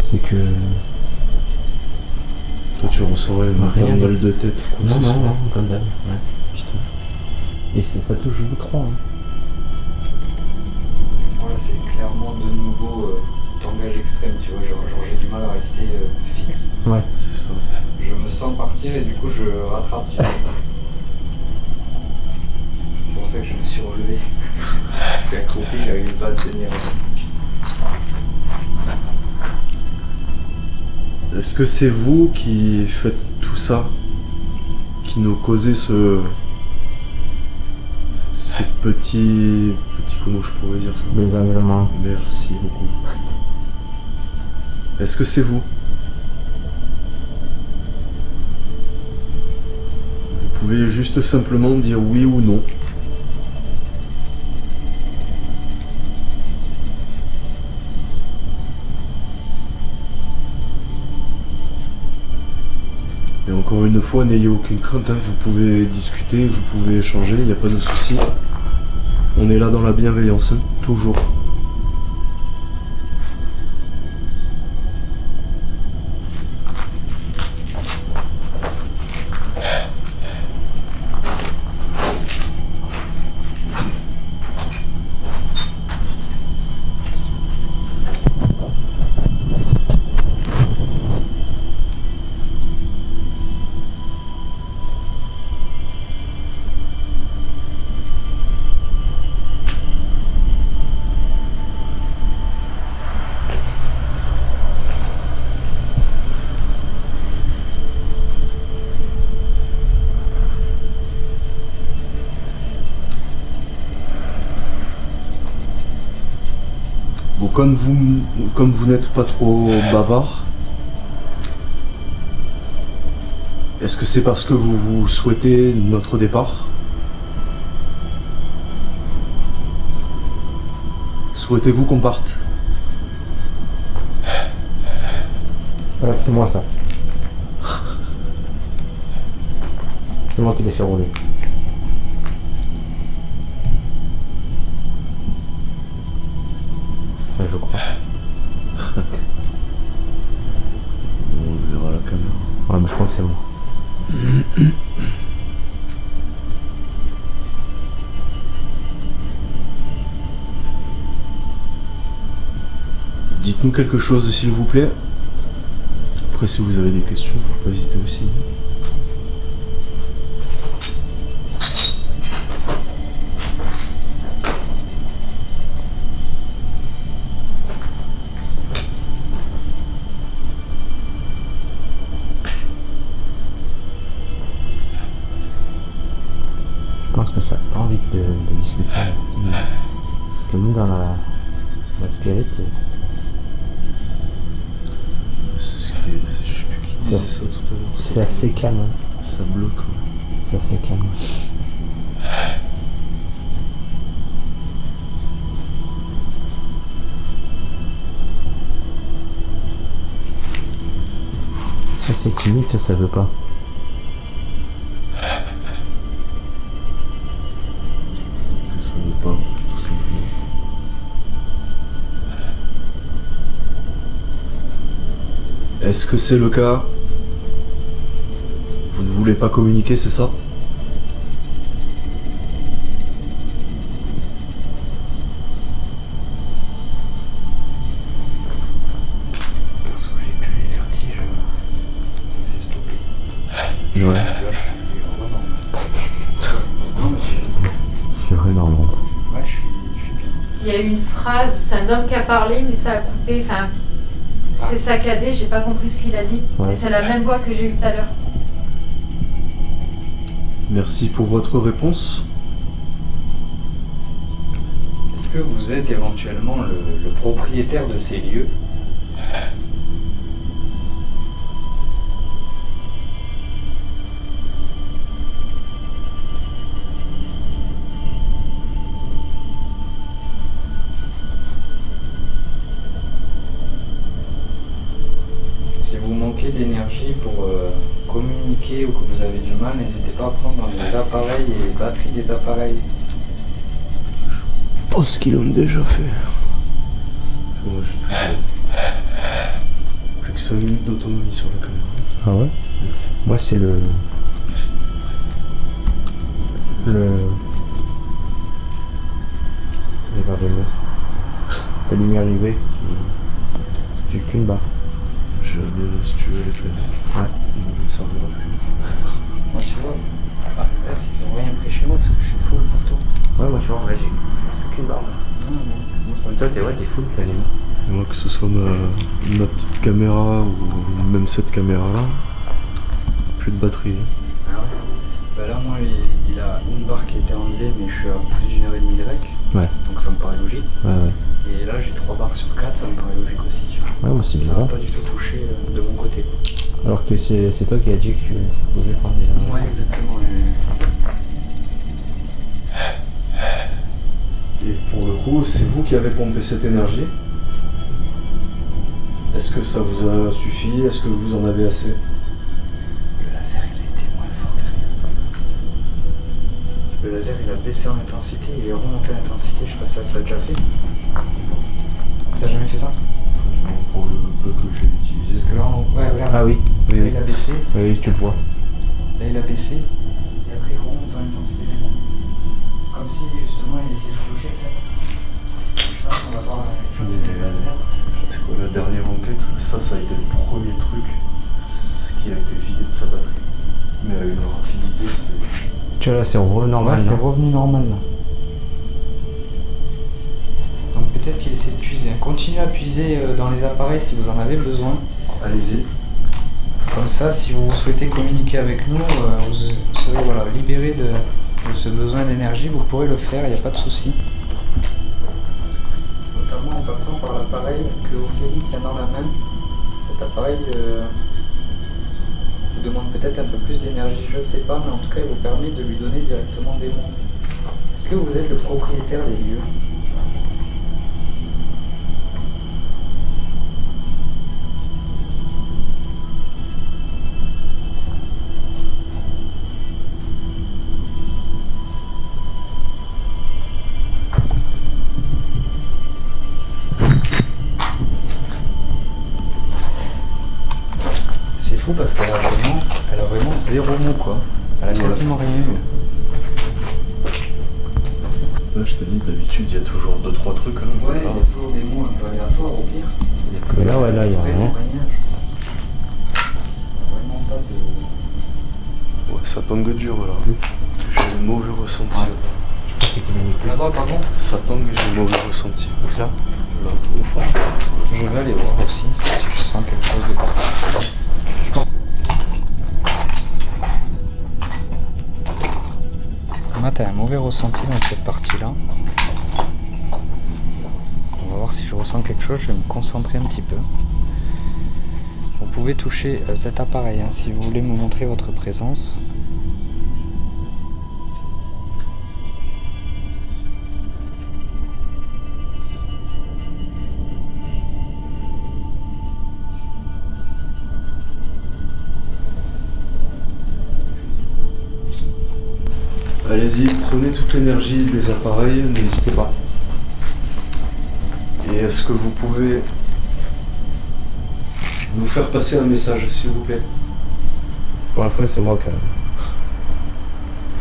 [SPEAKER 6] C'est que.
[SPEAKER 2] Toi tu ressens
[SPEAKER 6] Rien.
[SPEAKER 2] un mal de tête ou quoi que
[SPEAKER 6] Non,
[SPEAKER 2] ce soit.
[SPEAKER 6] non, comme d'hab. Ouais. Putain. Et ça touche vous trois. Hein.
[SPEAKER 3] Voilà, c'est clairement de nouveau tangage extrême, tu vois, genre j'ai du mal à rester fixe.
[SPEAKER 6] Ouais.
[SPEAKER 2] C'est ça.
[SPEAKER 3] Je me sens partir et du coup je rattrape. Tu vois. C'est pour ça que je me suis relevé. Parce qu'accroupi, j'arrivais pas à tenir.
[SPEAKER 2] Est-ce que c'est vous qui faites tout ça? Qui nous causez ces petits... Comment je pourrais dire ça?
[SPEAKER 6] Désagrément.
[SPEAKER 2] Merci beaucoup. Est-ce que c'est vous? Vous pouvez juste simplement dire oui ou non. Et encore une fois, n'ayez aucune crainte, hein, vous pouvez discuter, vous pouvez échanger, il n'y a pas de souci. On est là dans la bienveillance, hein, toujours. comme vous n'êtes pas trop bavard, est-ce que c'est parce que vous souhaitez notre départ? Souhaitez-vous qu'on parte?
[SPEAKER 6] Voilà, c'est moi ça. C'est moi qui l'ai fait rouler. Ouais, je crois.
[SPEAKER 2] On verra la caméra.
[SPEAKER 6] Ouais, mais je crois que c'est moi.
[SPEAKER 2] Dites-nous quelque chose s'il vous plaît. Après si vous avez des questions, faut pas hésiter aussi.
[SPEAKER 6] Je pense que ça n'a pas envie de discuter. Parce que nous, dans la spirit,
[SPEAKER 2] C'est ce qui est... Je sais plus qui disait ça tout à l'heure.
[SPEAKER 6] c'est assez calme. Hein.
[SPEAKER 2] Ça bloque. Ouais.
[SPEAKER 6] C'est assez calme. Soit c'est timide, soit ça veut pas.
[SPEAKER 2] Que ça ne veut pas, tout simplement. Est-ce que c'est le cas? Vous ne voulez pas communiquer, c'est ça?
[SPEAKER 3] Parce que j'ai plus les vertiges, ça s'est stoppé.
[SPEAKER 6] Ouais.
[SPEAKER 3] Là, je suis vraiment. Non, mais c'est.
[SPEAKER 6] C'est vrai, normalement.
[SPEAKER 3] Ouais, je suis bien.
[SPEAKER 4] Il y a eu une phrase, c'est un homme qui a parlé, mais ça a coupé, enfin, c'est saccadé, j'ai pas compris ce qu'il a dit.
[SPEAKER 6] Ouais.
[SPEAKER 4] Et c'est la même voix que j'ai eue tout à l'heure.
[SPEAKER 2] Merci pour votre réponse.
[SPEAKER 3] Est-ce que vous êtes éventuellement le propriétaire de ces lieux? Si vous manquez d'énergie pour communiquer ou que vous avez du mal, n'hésitez pas à prendre les appareils et les batteries des appareils.
[SPEAKER 2] Oh, ce qu'ils ont déjà fait. Moi, j'ai plus que 5 minutes d'autonomie sur la caméra.
[SPEAKER 6] Ah ouais? Moi, c'est le. Regardez-moi. La lumière arrivée. J'ai qu'une barre.
[SPEAKER 2] J'ai bien si tu veux les pleines.
[SPEAKER 6] Ouais.
[SPEAKER 2] Il ne servira plus.
[SPEAKER 3] Moi, tu vois, à l'inverse, ils ont rien pris chez moi parce que je suis full partout.
[SPEAKER 6] Ouais, moi, tu vois, en vrai, j'ai presque qu'une barre.
[SPEAKER 3] Non, non. Moi, ça me
[SPEAKER 6] Toi, t'es full quasiment.
[SPEAKER 2] Et moi, que ce soit ma petite caméra ou même cette caméra-là, plus de batterie.
[SPEAKER 3] Ah ouais. Bah là, moi, il a une barre qui a été enlevée, mais je suis à plus d'une heure et demie de rec.
[SPEAKER 6] Ouais.
[SPEAKER 3] Donc ça me paraît logique.
[SPEAKER 6] Ouais.
[SPEAKER 3] Et là, j'ai 3 barres sur 4, ça me paraît logique aussi. Tu vois.
[SPEAKER 6] Ouais, moi, c'est
[SPEAKER 3] Ça
[SPEAKER 6] bizarre.
[SPEAKER 3] m'a pas du tout touché de mon côté.
[SPEAKER 6] Alors que c'est toi qui as dit que tu pouvais prendre des.
[SPEAKER 3] Ouais, exactement.
[SPEAKER 2] Et pour le coup, c'est vous qui avez pompé cette énergie. Est-ce que ça vous a suffi? Est-ce que vous en avez assez?
[SPEAKER 3] Le laser, il a été moins fort derrière. Le laser, il a baissé en intensité, il est remonté en intensité. Je sais pas si ça te l'a déjà fait. Ça a jamais fait ça?
[SPEAKER 2] Pour le peu que j'ai utilisé.
[SPEAKER 3] Parce que là, ouais, regarde.
[SPEAKER 6] Ah oui, oui,
[SPEAKER 3] Là,
[SPEAKER 6] oui.
[SPEAKER 3] il a baissé.
[SPEAKER 6] Oui, tu le vois.
[SPEAKER 3] Là, il a baissé. Et après, il remonte en intensité. Comme si, justement, il essayait de bouger, peut-être. Je pense qu'on va voir quelque chose avec le laser.
[SPEAKER 2] C'est quoi la dernière enquête? Ça a été le premier truc qui a été vidé de sa batterie. Mais à une rapidité, c'est...
[SPEAKER 6] Tu vois, là, c'est revenu normal.
[SPEAKER 3] Ouais, c'est
[SPEAKER 6] là.
[SPEAKER 3] revenu normal là. Donc peut-être qu'il essaie de puiser. Continuez à puiser dans les appareils si vous en avez besoin.
[SPEAKER 2] Allez-y.
[SPEAKER 3] Comme ça, si vous souhaitez communiquer avec nous, vous serez voilà, libéré de ce besoin d'énergie. Vous pourrez le faire, il n'y a pas de souci. Notamment passant par l'appareil que Ophélie tient dans la main. Cet appareil vous demande peut-être un peu plus d'énergie, je sais pas, mais en tout cas il vous permet de lui donner directement des mots. Est-ce que vous êtes le propriétaire des lieux? C'est fou parce qu'elle a vraiment zéro mot quoi. Elle a quasiment rien.
[SPEAKER 2] Là, je te dis, d'habitude, il y a toujours 2-3 trucs. Hein,
[SPEAKER 3] Ouais, il y a toujours des mots un peu aléatoires au pire.
[SPEAKER 2] Il y a que
[SPEAKER 6] Mais là, ouais, là, il y a rien.
[SPEAKER 3] Vraiment pas de...
[SPEAKER 2] Ouais, ça tangue dur là. J'ai le mauvais ressenti.
[SPEAKER 3] Ouais. Là-bas, pardon.
[SPEAKER 2] Ça tangue et j'ai le mauvais ressenti.
[SPEAKER 5] Comme ça.
[SPEAKER 2] Là, au fond.
[SPEAKER 3] Je vais aller voir aussi si je sens quelque chose de particulier. Moi, t'as un mauvais ressenti dans cette partie-là. On va voir si je ressens quelque chose, je vais me concentrer un petit peu. Vous pouvez toucher cet appareil hein, si vous voulez me montrer votre présence.
[SPEAKER 2] Allez-y, prenez toute l'énergie des appareils, n'hésitez pas. Et est-ce que vous pouvez nous faire passer un message, s'il vous plaît?
[SPEAKER 5] Pour la fois, c'est moi qui. Faut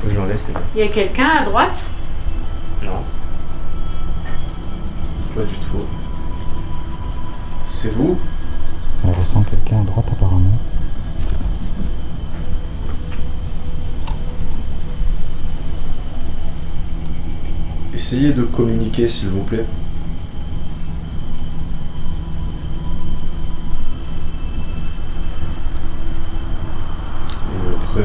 [SPEAKER 5] que je l'enlève, c'est bien.
[SPEAKER 4] Il y a quelqu'un à droite?
[SPEAKER 5] Non.
[SPEAKER 2] Pas du tout. C'est vous?
[SPEAKER 3] On ressent quelqu'un à droite apparemment.
[SPEAKER 2] Essayez de communiquer, s'il vous plaît. Et après...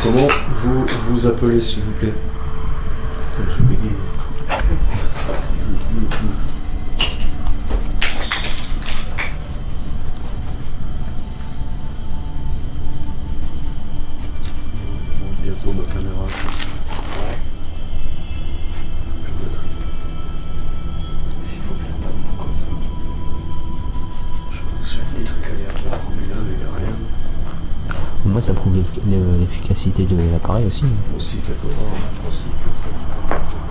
[SPEAKER 2] Comment vous vous appelez, s'il vous plaît? J'ai bégayé. Bientôt ma caméra passe. S'il faut bien pas comme ça. Je pense qu'il y a des trucs aléatoires, mais là il n'y a rien.
[SPEAKER 6] Moi, ça prouve l'efficacité de l'appareil aussi.
[SPEAKER 2] Aussi quelque part. Aussi que ça.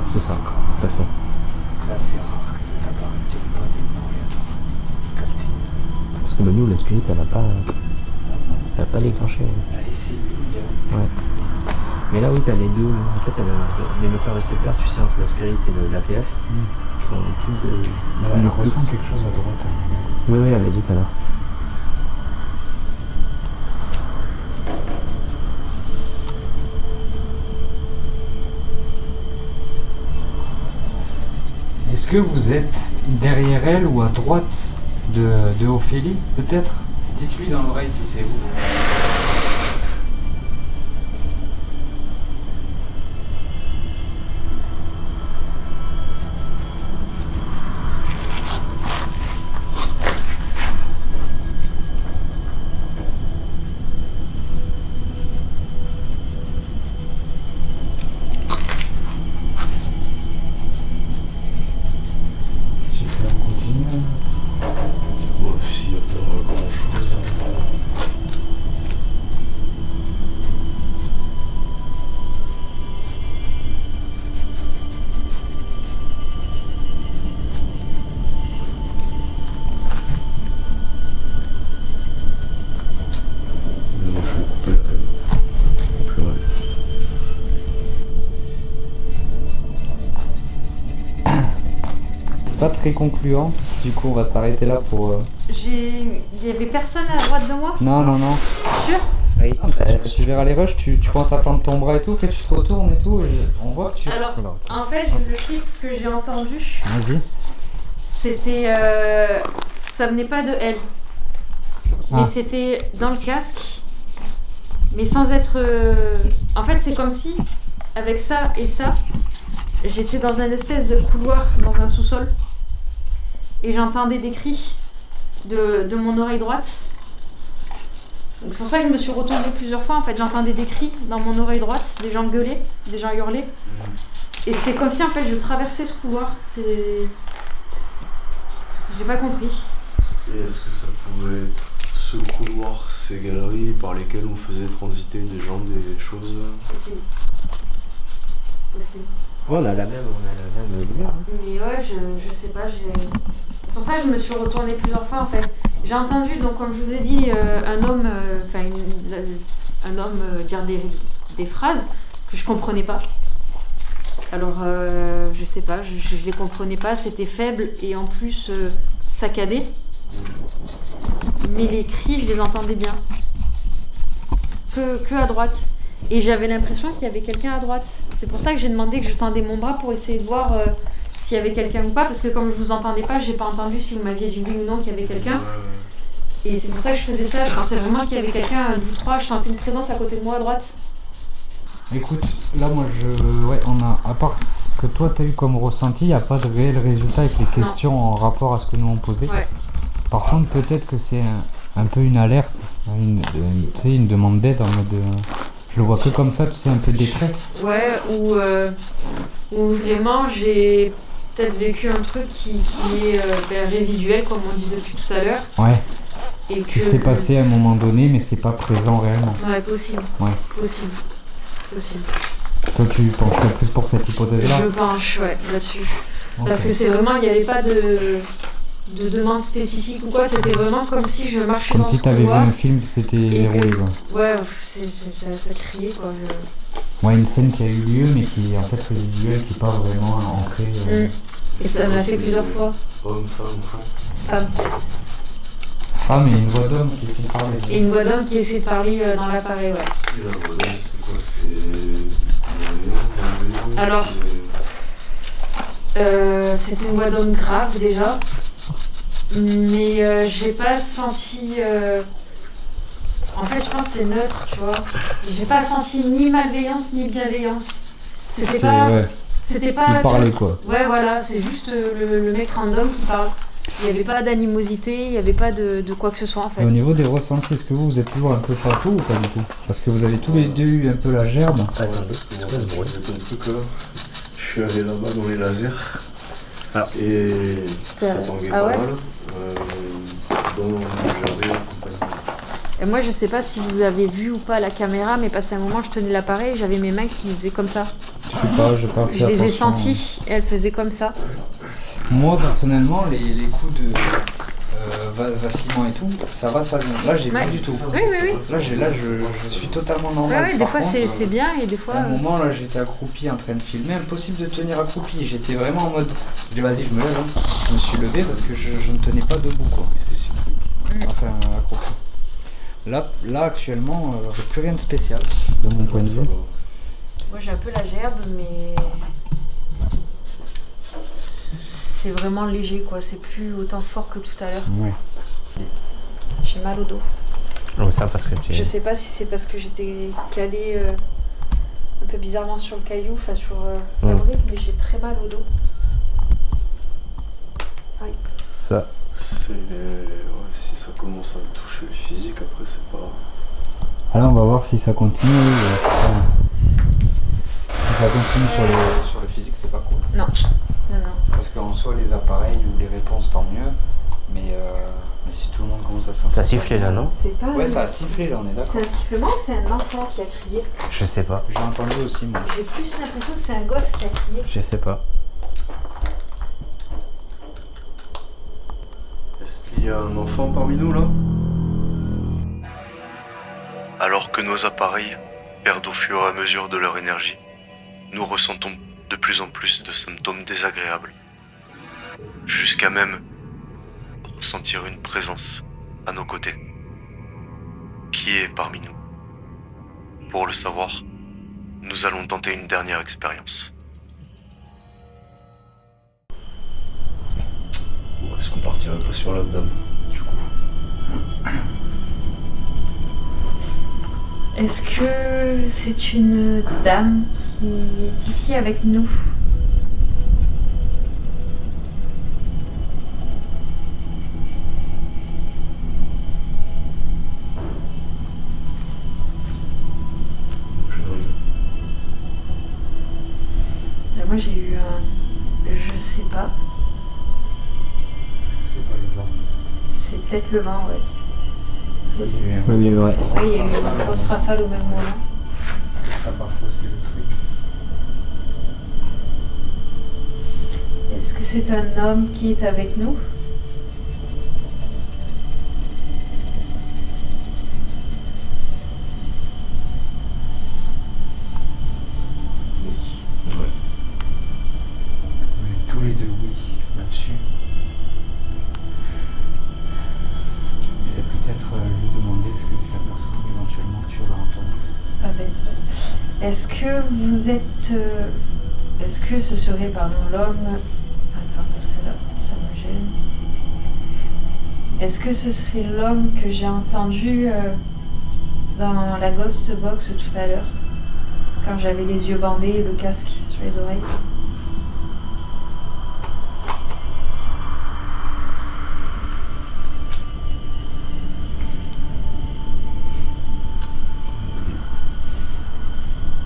[SPEAKER 6] C'est ça, tout à fait.
[SPEAKER 1] C'est assez rare que cet appareil ne tienne pas des mots captés.
[SPEAKER 6] Parce que nous, la spirit, elle a pas déclenché.
[SPEAKER 1] Elle essaie de
[SPEAKER 6] Ouais. Mais là, oui, t'as les deux. En fait, t'as les moteurs récepteurs, tu sais, entre la spirit et l'APF. Qui ont plus de.
[SPEAKER 3] Elle ressent quelque chose à droite.
[SPEAKER 6] Oui, oui, elle l'a dit tout à l'heure.
[SPEAKER 3] Est-ce que vous êtes derrière elle ou à droite de Ophélie, peut-être? Dites-lui dans l'oreille si c'est vous. Super, on continue.
[SPEAKER 2] Moi aussi, il n'y a pas grand chose. Moi, je vais couper la caméra. Plus rien.
[SPEAKER 3] C'est pas très concluant, du coup on va s'arrêter là pour...
[SPEAKER 4] Il y avait personne à droite de moi?
[SPEAKER 3] Non, non, non.
[SPEAKER 4] Sûr?
[SPEAKER 3] Tu verras les rushs, tu penses à tendre ton bras et tout, après tu te retournes et tout, et on voit que tu...
[SPEAKER 4] Alors, en fait, je vous explique ce que j'ai entendu.
[SPEAKER 3] Vas-y.
[SPEAKER 4] C'était ça venait pas de elle. Mais
[SPEAKER 3] Ah.
[SPEAKER 4] c'était dans le casque. Mais sans être... En fait, c'est comme si, avec ça et ça, j'étais dans une espèce de couloir, dans un sous-sol. Et j'entendais des cris de mon oreille droite. Donc c'est pour ça que je me suis retournée plusieurs fois. En fait, j'entendais des cris dans mon oreille droite, des gens gueuler, des gens hurler. Et c'était comme si, en fait, je traversais ce couloir. J'ai pas compris.
[SPEAKER 2] Et est-ce que ça pouvait être ce couloir, ces galeries par lesquelles on faisait transiter des gens, des choses?
[SPEAKER 4] Possible. Possible.
[SPEAKER 6] Ouais, on a la même lumière. Hein.
[SPEAKER 4] Mais ouais, je sais pas, c'est pour ça que je me suis retournée plusieurs fois en fait. J'ai entendu, donc comme je vous ai dit, un homme dire des phrases que je comprenais pas. Alors, je sais pas, je les comprenais pas, c'était faible et en plus saccadé. Mais les cris, je les entendais bien. Que à droite. Et j'avais l'impression qu'il y avait quelqu'un à droite. C'est pour ça que j'ai demandé que je tendais mon bras pour essayer de voir s'il y avait quelqu'un ou pas. Parce que comme je vous entendais pas, j'ai pas entendu si vous m'aviez dit oui ou non qu'il y avait quelqu'un. Et c'est pour ça que je faisais ça. Je pensais vraiment qu'il y avait quelqu'un, un de vous trois. Je sentais une présence à côté de moi à droite.
[SPEAKER 3] Écoute, là moi on a, à part ce que toi t'as eu comme ressenti, il n'y a pas de réel résultat avec les questions en rapport à ce que nous on posait.
[SPEAKER 4] Ouais.
[SPEAKER 3] Par contre, peut-être que c'est un peu une alerte, tu sais, une demande d'aide en mode. Je le vois que comme ça, tu sais, un peu de détresse.
[SPEAKER 4] Ouais, ou vraiment j'ai peut-être vécu un truc qui est résiduel, comme on dit depuis tout à l'heure.
[SPEAKER 3] Ouais.
[SPEAKER 4] Et que
[SPEAKER 3] Qui s'est passé à un moment donné, mais c'est pas présent réellement.
[SPEAKER 4] Ouais, possible.
[SPEAKER 3] Ouais.
[SPEAKER 4] Possible.
[SPEAKER 3] Toi, tu pencherais plus pour cette hypothèse-là?
[SPEAKER 4] Je penche, ouais, là-dessus.
[SPEAKER 3] Ok.
[SPEAKER 4] Parce que c'est vraiment, il n'y avait pas de demande spécifique ou quoi, c'était vraiment comme si je marchais
[SPEAKER 3] Comme
[SPEAKER 4] dans
[SPEAKER 3] si
[SPEAKER 4] ce
[SPEAKER 3] t'avais vu
[SPEAKER 4] couloir.
[SPEAKER 3] un film qui s'était
[SPEAKER 4] Et
[SPEAKER 3] déroulé,
[SPEAKER 4] que-
[SPEAKER 3] quoi.
[SPEAKER 4] Ouais, ça criait quoi.
[SPEAKER 3] Ouais, une scène qui a eu lieu, mais qui est en fait résiduelle, qui n'est pas vraiment ancrée.
[SPEAKER 4] Et ça me l'a fait plusieurs fois.
[SPEAKER 2] Homme, femme,
[SPEAKER 4] Femme.
[SPEAKER 3] Femme et une voix d'homme qui s'est parlé.
[SPEAKER 4] Et une voix d'homme qui essaie de parler dans l'appareil, ouais.
[SPEAKER 2] Et la voix d'homme, c'est quoi? C'est...
[SPEAKER 4] Alors, c'était une voix d'homme grave déjà. Mais j'ai pas senti. En fait, je pense que c'est neutre, tu vois. J'ai pas senti ni malveillance ni bienveillance. C'était pas.
[SPEAKER 3] Ouais.
[SPEAKER 4] C'était pas.
[SPEAKER 3] Il parlait, quoi.
[SPEAKER 4] Ouais, voilà, c'est juste le mec random qui parle. Il n'y avait pas d'animosité, il n'y avait pas de quoi que ce soit en fait.
[SPEAKER 3] Et au niveau des ressentis, est-ce que vous êtes toujours un peu partout ou pas du tout? Parce que vous avez tous les deux eu un peu la gerbe.
[SPEAKER 6] Attendez,
[SPEAKER 2] J'ai un truc là. Je suis allé là-bas dans les lasers.
[SPEAKER 5] Alors.
[SPEAKER 2] Et ça tanguait
[SPEAKER 4] Ah
[SPEAKER 2] pas
[SPEAKER 4] ouais
[SPEAKER 2] mal. Donc j'avais accompagné.
[SPEAKER 4] Et moi je sais pas si vous avez vu ou pas la caméra, mais passé un moment je tenais l'appareil et j'avais mes mains qui faisaient comme ça.
[SPEAKER 3] Je sais pas, j'ai pas fait
[SPEAKER 4] Je les ai
[SPEAKER 3] attention.
[SPEAKER 4] senties et elles faisaient comme ça.
[SPEAKER 3] Moi personnellement, les coups de vacillement et tout, ça va, ça vient. Là j'ai
[SPEAKER 4] Ouais.
[SPEAKER 3] plus du tout.
[SPEAKER 4] Oui, oui, oui.
[SPEAKER 3] Là je suis totalement normal.
[SPEAKER 4] Ouais, des
[SPEAKER 3] Par
[SPEAKER 4] fois
[SPEAKER 3] contre,
[SPEAKER 4] c'est bien et des fois.
[SPEAKER 3] à un moment là j'étais accroupi en train de filmer, impossible de tenir accroupi, j'étais vraiment en mode, je dis vas-y je me lève, hein. Je me suis levé parce que je ne tenais pas debout quoi. Enfin accroupi. Là actuellement, j'ai plus rien de spécial de mon point de vue.
[SPEAKER 4] Moi j'ai un peu la gerbe, mais. C'est vraiment léger quoi, c'est plus autant fort que tout à l'heure.
[SPEAKER 3] Ouais.
[SPEAKER 4] J'ai mal au dos.
[SPEAKER 6] Oh, ça parce que tu
[SPEAKER 4] Je sais pas si c'est parce que j'étais calée un peu bizarrement sur le caillou, enfin sur la brique, mais j'ai très mal au dos. Aïe.
[SPEAKER 6] Ça.
[SPEAKER 2] Si ça commence à toucher le physique, après c'est pas...
[SPEAKER 3] Alors on va voir si ça continue. Si ça continue sur le physique, c'est pas cool.
[SPEAKER 4] Non, non, non.
[SPEAKER 3] Parce qu'en soi, les appareils ou les réponses, tant mieux. Mais si tout le monde commence à s'inquiéter.
[SPEAKER 6] Ça a sifflé là, non?
[SPEAKER 4] C'est pas.
[SPEAKER 3] Ouais, ça a sifflé là, on est
[SPEAKER 4] C'est
[SPEAKER 3] d'accord.
[SPEAKER 4] un sifflement ou c'est un enfant qui a crié?
[SPEAKER 6] Je sais pas.
[SPEAKER 3] J'ai entendu aussi, moi.
[SPEAKER 4] J'ai plus l'impression que c'est un gosse qui a crié.
[SPEAKER 6] Je sais pas.
[SPEAKER 2] Est-ce qu'il y a un enfant parmi nous là? Alors que nos appareils perdent au fur et à mesure de leur énergie, nous ressentons de plus en plus de symptômes désagréables, jusqu'à même ressentir une présence à nos côtés. Qui est parmi nous? Pour le savoir, nous allons tenter une dernière expérience. Où est-ce qu'on partirait? dirais pas sur la dame, du coup.
[SPEAKER 4] Est-ce que c'est une dame qui est ici avec nous? Moi j'ai eu un... je sais pas.
[SPEAKER 3] Est-ce que c'est pas le vent?
[SPEAKER 4] C'est peut-être le vent, ouais.
[SPEAKER 3] Parce que j'ai eu un...
[SPEAKER 6] Oui, ouais.
[SPEAKER 4] Ouais, il y a eu une grosse rafale au même moment.
[SPEAKER 3] Est-ce que ça n'a pas faussé le truc?
[SPEAKER 4] Est-ce que c'est un homme qui est avec nous? Oui.
[SPEAKER 2] Ouais.
[SPEAKER 3] Tous les deux, oui, là-dessus. Et peut-être lui demander est-ce que c'est la personne éventuellement que tu aurais entendue.
[SPEAKER 4] Pas bête, ouais. Est-ce que vous êtes... est-ce que ce serait, pardon, l'homme... Attends, parce que là, ça me gêne. Est-ce que ce serait l'homme que j'ai entendu dans la Ghost Box tout à l'heure? Quand j'avais les yeux bandés et le casque sur les oreilles?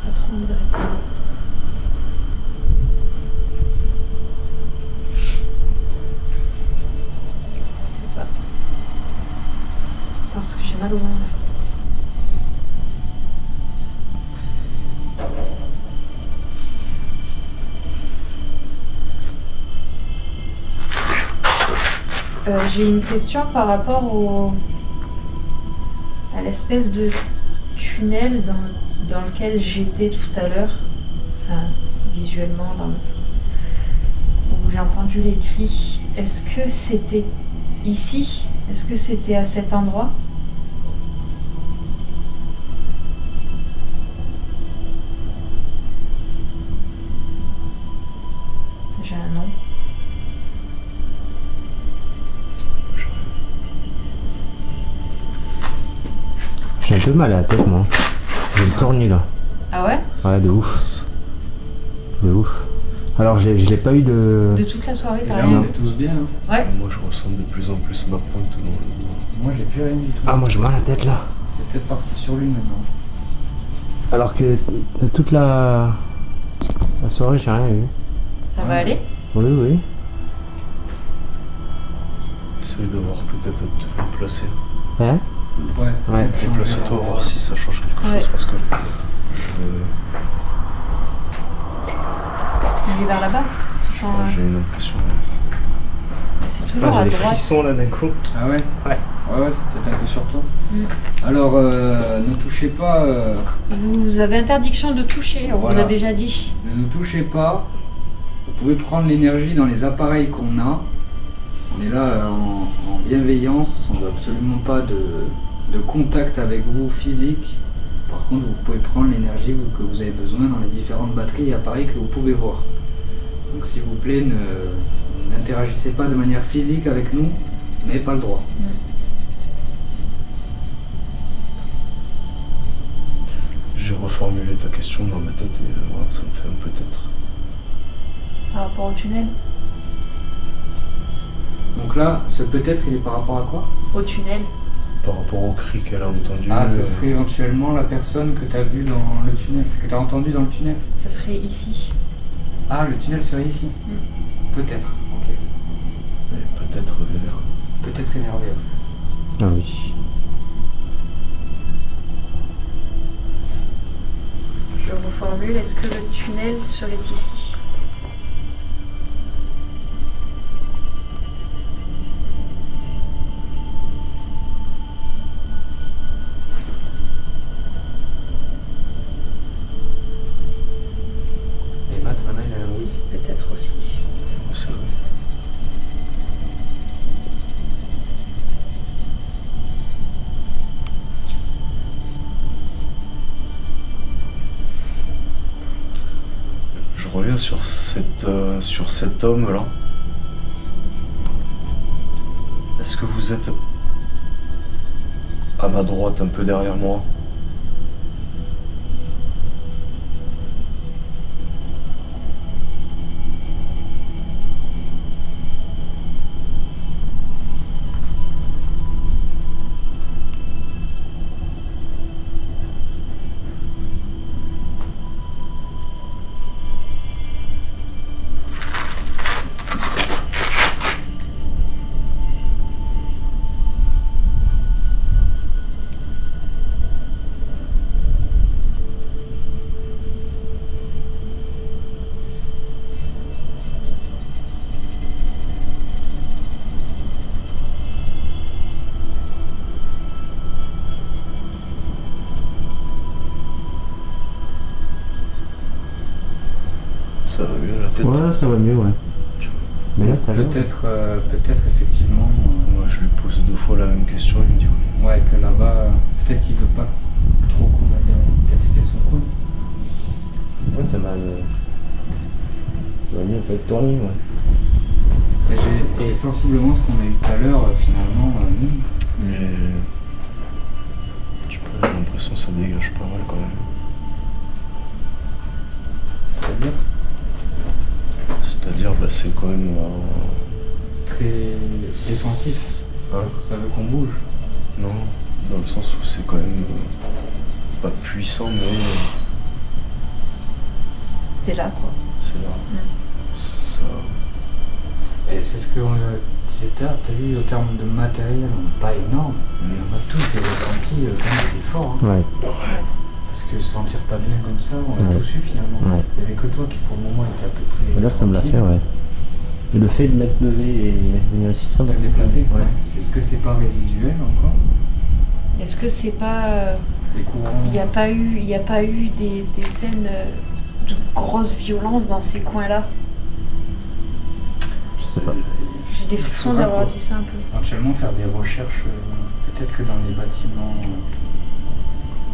[SPEAKER 4] Pas trop envie de répondre. Je sais pas. Attends, parce que j'ai mal au ventre. J'ai une question par rapport à l'espèce de tunnel dans lequel j'étais tout à l'heure, enfin, visuellement, où j'ai entendu les cris. Est-ce que c'était ici? Est-ce que c'était à cet endroit? J'ai un nom.
[SPEAKER 6] J'ai un peu mal à la tête, moi. J'ai le tournis là.
[SPEAKER 4] Ah ouais?
[SPEAKER 6] Ouais, de ouf. De ouf. Alors, je l'ai pas eu de.
[SPEAKER 4] De toute la soirée,
[SPEAKER 3] Et
[SPEAKER 4] t'as
[SPEAKER 3] là,
[SPEAKER 4] rien
[SPEAKER 3] on
[SPEAKER 4] vu?
[SPEAKER 3] est tous bien. Hein.
[SPEAKER 4] Ouais.
[SPEAKER 2] Moi, je ressens de plus en plus ma pointe dans le dos.
[SPEAKER 3] Moi, j'ai plus rien du tout.
[SPEAKER 6] Ah, moi j'ai mal à la tête là.
[SPEAKER 3] C'est peut-être parti sur lui maintenant.
[SPEAKER 6] Alors que toute la soirée, j'ai rien eu.
[SPEAKER 4] Ça va aller?
[SPEAKER 6] Oui, oui.
[SPEAKER 2] Essaye de voir peut-être à te déplacer.
[SPEAKER 6] Hein?
[SPEAKER 3] Ouais.
[SPEAKER 2] Déplace-toi, voir si ça change quelque chose, parce que
[SPEAKER 4] Il est vers là-bas? Tu sens...
[SPEAKER 2] j'ai une impression.
[SPEAKER 4] C'est toujours à
[SPEAKER 6] J'ai des
[SPEAKER 4] droite.
[SPEAKER 6] frissons là d'un coup.
[SPEAKER 3] Ah ouais? Ouais, c'est peut-être un peu sur toi.
[SPEAKER 4] Mm.
[SPEAKER 3] Alors, ne touchez pas...
[SPEAKER 4] Vous avez interdiction de toucher, on vous
[SPEAKER 3] Voilà.
[SPEAKER 4] a déjà dit.
[SPEAKER 3] Ne nous touchez pas. Vous pouvez prendre l'énergie dans les appareils qu'on a. On est là en bienveillance. On ne veut absolument pas de contact avec vous physique. Par contre, vous pouvez prendre l'énergie que vous avez besoin dans les différentes batteries et appareils que vous pouvez voir. Donc s'il vous plaît, n'interagissez pas de manière physique avec nous. Vous n'avez pas le droit.
[SPEAKER 2] J'ai reformulé ta question dans ma tête et voilà, ça me fait un peut-être.
[SPEAKER 4] Par rapport au tunnel?
[SPEAKER 3] Donc là, ce peut-être, il est par rapport à quoi?
[SPEAKER 4] Au tunnel?
[SPEAKER 2] Par rapport au cri qu'elle a entendu.
[SPEAKER 3] Ah, ce serait éventuellement la personne que tu as vue dans le tunnel, que tu as entendue dans le tunnel.
[SPEAKER 4] Ça serait ici.
[SPEAKER 3] Ah, le tunnel serait ici. Peut-être, ok.
[SPEAKER 2] Peut-être vénère.
[SPEAKER 3] Peut-être énervé.
[SPEAKER 6] Ah oui.
[SPEAKER 4] Je reformule, est-ce que le tunnel serait ici?
[SPEAKER 3] Et Matt, maintenant, il a un oui.
[SPEAKER 4] Peut-être aussi.
[SPEAKER 2] C'est vrai. Je reviens sur cet homme-là. Est-ce que vous êtes à ma droite, un peu derrière moi? Ça va mieux la tête?
[SPEAKER 6] Ouais, ça va mieux, ouais. Mais là, t'as l'air...
[SPEAKER 3] Peut-être effectivement.
[SPEAKER 2] Moi, je lui pose 2 fois la même question, il me dit ouais.
[SPEAKER 3] Ouais, que là-bas, peut-être qu'il veut pas trop qu'on aille tester son coin.
[SPEAKER 6] Ouais, ça va mieux, peut être tourné, ouais.
[SPEAKER 3] C'est sensiblement ce qu'on a eu tout à l'heure, finalement. Nous.
[SPEAKER 2] Mais je sais pas, j'ai l'impression que ça dégage pas mal quand même.
[SPEAKER 3] C'est-à-dire
[SPEAKER 2] C'est-à-dire, bah, c'est quand même.
[SPEAKER 3] très défensif.
[SPEAKER 2] Hein?
[SPEAKER 3] Ça veut qu'on bouge.
[SPEAKER 2] Non, dans le sens où c'est quand même pas puissant, mais
[SPEAKER 4] C'est là, quoi.
[SPEAKER 2] c'est là. Ça.
[SPEAKER 3] Et c'est ce qu'on disait tout à l'heure, t'as vu, au terme de matériel, pas énorme, mais on a tous des ressentis quand même assez forts. Hein.
[SPEAKER 6] Ouais.
[SPEAKER 3] Parce que se sentir pas bien comme ça, on a
[SPEAKER 6] Ouais.
[SPEAKER 3] tous eu finalement.
[SPEAKER 6] Ouais.
[SPEAKER 3] Il n'y avait que toi qui pour le moment était à peu près.
[SPEAKER 6] Mais là, ça me l'a
[SPEAKER 3] tranquille.
[SPEAKER 6] fait, ouais. Et le fait de m'être levé et venir ici, ça m'a
[SPEAKER 3] Te déplacer,
[SPEAKER 6] ouais.
[SPEAKER 3] C'est ce que c'est pas résiduel encore.
[SPEAKER 4] Est-ce que c'est pas.
[SPEAKER 3] Les courants.
[SPEAKER 4] Il n'y a pas eu des scènes de grosse violence dans ces coins-là?
[SPEAKER 6] Je sais pas.
[SPEAKER 4] J'ai des frissons d'avoir dit ça un peu.
[SPEAKER 3] Éventuellement faire des recherches, peut-être que dans les bâtiments,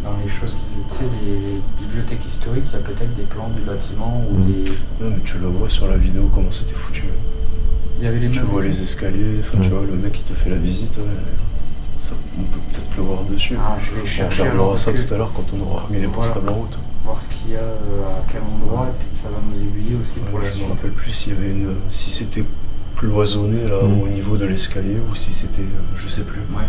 [SPEAKER 3] dans les choses, tu sais, les bibliothèques historiques, il y a peut-être des plans du bâtiment ou des.
[SPEAKER 2] Non, mais tu le vois sur la vidéo comment c'était foutu.
[SPEAKER 3] Il y avait les
[SPEAKER 2] Tu
[SPEAKER 3] mêmes.
[SPEAKER 2] vois les escaliers, enfin tu vois le mec qui te fait la visite, ça, on peut peut-être le voir dessus.
[SPEAKER 3] Ah, je vais
[SPEAKER 2] On
[SPEAKER 3] chercher.
[SPEAKER 2] regardera ça
[SPEAKER 3] parce que-
[SPEAKER 2] tout à l'heure quand on aura remis les
[SPEAKER 3] Voilà.
[SPEAKER 2] portables en route.
[SPEAKER 3] Voir ce qu'il y a à quel endroit, et peut-être ça va nous aiguiller aussi pour la
[SPEAKER 2] Je me
[SPEAKER 3] suite.
[SPEAKER 2] rappelle plus s'il y avait si c'était cloisonné là au niveau de l'escalier ou si c'était, je sais plus.
[SPEAKER 3] Ouais.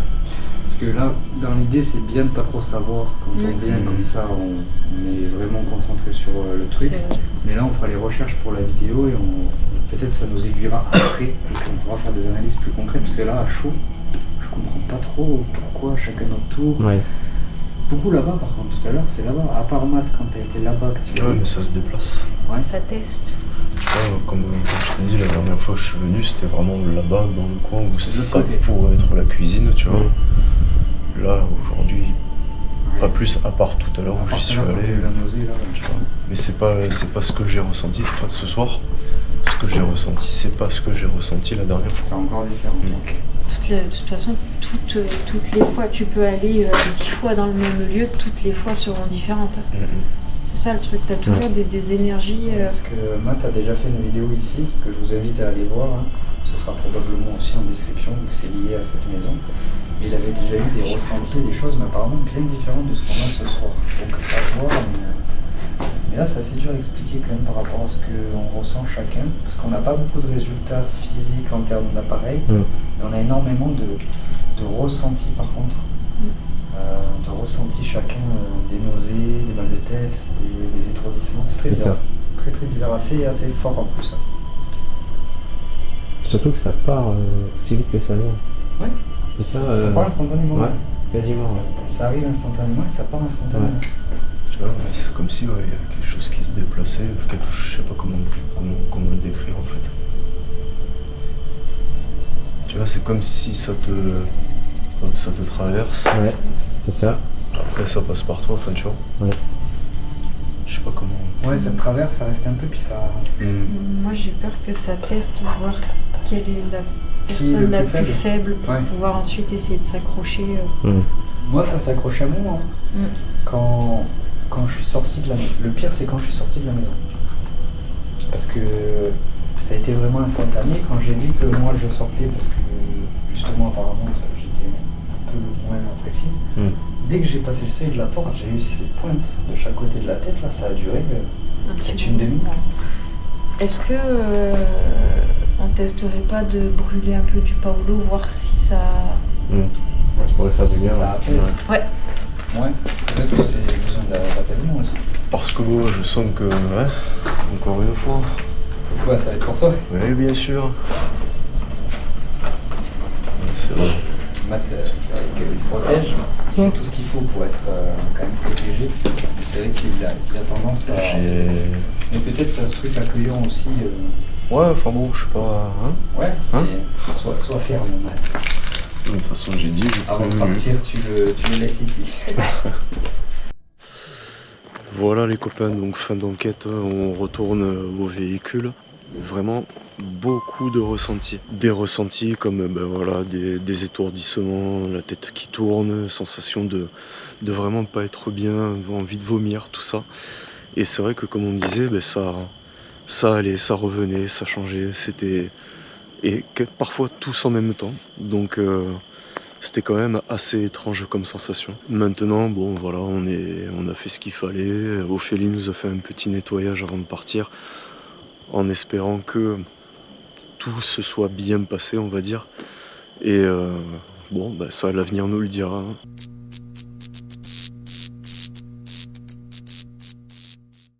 [SPEAKER 3] Parce que là, dans l'idée, c'est bien de pas trop savoir. Quand on vient comme ça, on est vraiment concentré sur le truc. Mais là, on fera les recherches pour la vidéo et peut-être ça nous aiguillera après et qu'on pourra faire des analyses plus concrètes. Parce que là, à chaud, je comprends pas trop pourquoi chacun notre tour.
[SPEAKER 6] Ouais.
[SPEAKER 3] Beaucoup là-bas, par contre, tout à l'heure, c'est là-bas. À part Matt, quand t'as été là-bas, que tu
[SPEAKER 2] Ouais, mais ça se déplace.
[SPEAKER 3] Ouais.
[SPEAKER 4] Ça teste.
[SPEAKER 2] Tu vois, comme je t'ai dit la dernière fois que je suis venu, c'était vraiment là-bas dans le coin où
[SPEAKER 3] C'était de
[SPEAKER 2] ça
[SPEAKER 3] l'autre côté.
[SPEAKER 2] pourrait être la cuisine, tu vois.
[SPEAKER 6] Ouais.
[SPEAKER 2] Là, aujourd'hui, pas plus, à part tout à l'heure où j'y suis allé.
[SPEAKER 3] La nausée, là, tu vois.
[SPEAKER 2] Mais c'est pas ce que j'ai ressenti enfin, ce soir. Ce que j'ai ressenti, c'est pas ce que j'ai ressenti la dernière fois.
[SPEAKER 3] C'est encore différent.
[SPEAKER 4] De toute façon, toutes les fois, tu peux aller 10 fois dans le même lieu, toutes les fois seront différentes. C'est ça le truc, t'as toujours des énergies.
[SPEAKER 3] Parce que Matt a déjà fait une vidéo ici, que je vous invite à aller voir. Hein. Ce sera probablement aussi en description, vu que c'est lié à cette maison. Il avait déjà eu des ressentis et des choses, mais apparemment bien différentes de ce qu'on a ce soir. Donc à voir, mais là c'est assez dur à expliquer quand même par rapport à ce qu'on ressent chacun, parce qu'on n'a pas beaucoup de résultats physiques en termes d'appareil, mais on a énormément de ressentis par contre. De ressentis chacun, des nausées, des mal de tête, des étourdissements. C'est très bizarre. Très très bizarre, assez fort en plus.
[SPEAKER 6] Surtout que ça part aussi vite que ça vient.
[SPEAKER 3] Ouais.
[SPEAKER 6] C'est ça.
[SPEAKER 3] Ça part instantanément.
[SPEAKER 6] Ouais, quasiment. Ouais.
[SPEAKER 3] Ça arrive instantanément et ça part instantanément.
[SPEAKER 6] Ouais.
[SPEAKER 2] Tu vois, c'est comme si il y avait quelque chose qui se déplaçait, je sais pas comment le décrire en fait. Tu vois, c'est comme si ça te traverse.
[SPEAKER 6] Ouais, c'est ça.
[SPEAKER 2] Après ça passe par toi, enfin tu vois.
[SPEAKER 6] Ouais.
[SPEAKER 2] Je sais pas comment.
[SPEAKER 3] Ouais, ça te traverse, ça reste un peu, puis ça.
[SPEAKER 4] Moi j'ai peur que ça teste, voir quelle est la
[SPEAKER 3] Qui est
[SPEAKER 4] personne
[SPEAKER 3] le
[SPEAKER 4] la
[SPEAKER 3] plus
[SPEAKER 4] plus faible pour
[SPEAKER 3] Ouais.
[SPEAKER 4] pouvoir ensuite essayer de s'accrocher.
[SPEAKER 3] Moi, ça s'accroche à moi. Hein. Quand je suis sorti de la maison. Le pire, c'est quand je suis sorti de la maison. Parce que ça a été vraiment instantané. Quand j'ai dit que moi je sortais parce que justement apparemment j'étais un peu moins apprécié. Dès que j'ai passé le seuil de la porte, j'ai eu ces pointes de chaque côté de la tête, là ça a duré peut-être une demi-heure.
[SPEAKER 4] Est-ce que on testerait pas de brûler un peu du Paolo, voir si ça...
[SPEAKER 6] Ça pourrait faire du bien.
[SPEAKER 3] Ça apaise.
[SPEAKER 4] Ouais.
[SPEAKER 3] Ouais, peut-être que c'est besoin d'apaisement aussi.
[SPEAKER 2] Parce que moi, je sens que, ouais, encore une fois.
[SPEAKER 3] Pourquoi ça va être pour toi?
[SPEAKER 2] Oui, bien sûr. C'est vrai.
[SPEAKER 3] Matt, c'est vrai qu'il se protège, il fait tout ce qu'il faut pour être quand même protégé. C'est vrai qu'il a tendance à... Mais peut-être tu as ce truc accueillant aussi.
[SPEAKER 2] Ouais, enfin bon, je sais pas. Hein,
[SPEAKER 3] Ouais,
[SPEAKER 2] hein,
[SPEAKER 3] sois ferme, Matt.
[SPEAKER 2] de toute façon, j'ai dit.
[SPEAKER 3] Avant de partir, tu le laisses ici.
[SPEAKER 2] Voilà les copains, donc fin d'enquête, on retourne au véhicule. Vraiment beaucoup de ressentis. Des ressentis comme voilà, des étourdissements, la tête qui tourne, sensation de vraiment pas être bien, envie de vomir, tout ça. Et c'est vrai que comme on disait, ça allait, ça revenait, ça changeait, c'était... Et parfois tous en même temps. Donc c'était quand même assez étrange comme sensation. Maintenant, bon voilà, on a fait ce qu'il fallait. Ophélie nous a fait un petit nettoyage avant de partir, en espérant que tout se soit bien passé, on va dire. Et bon, ça, l'avenir nous le dira. Hein.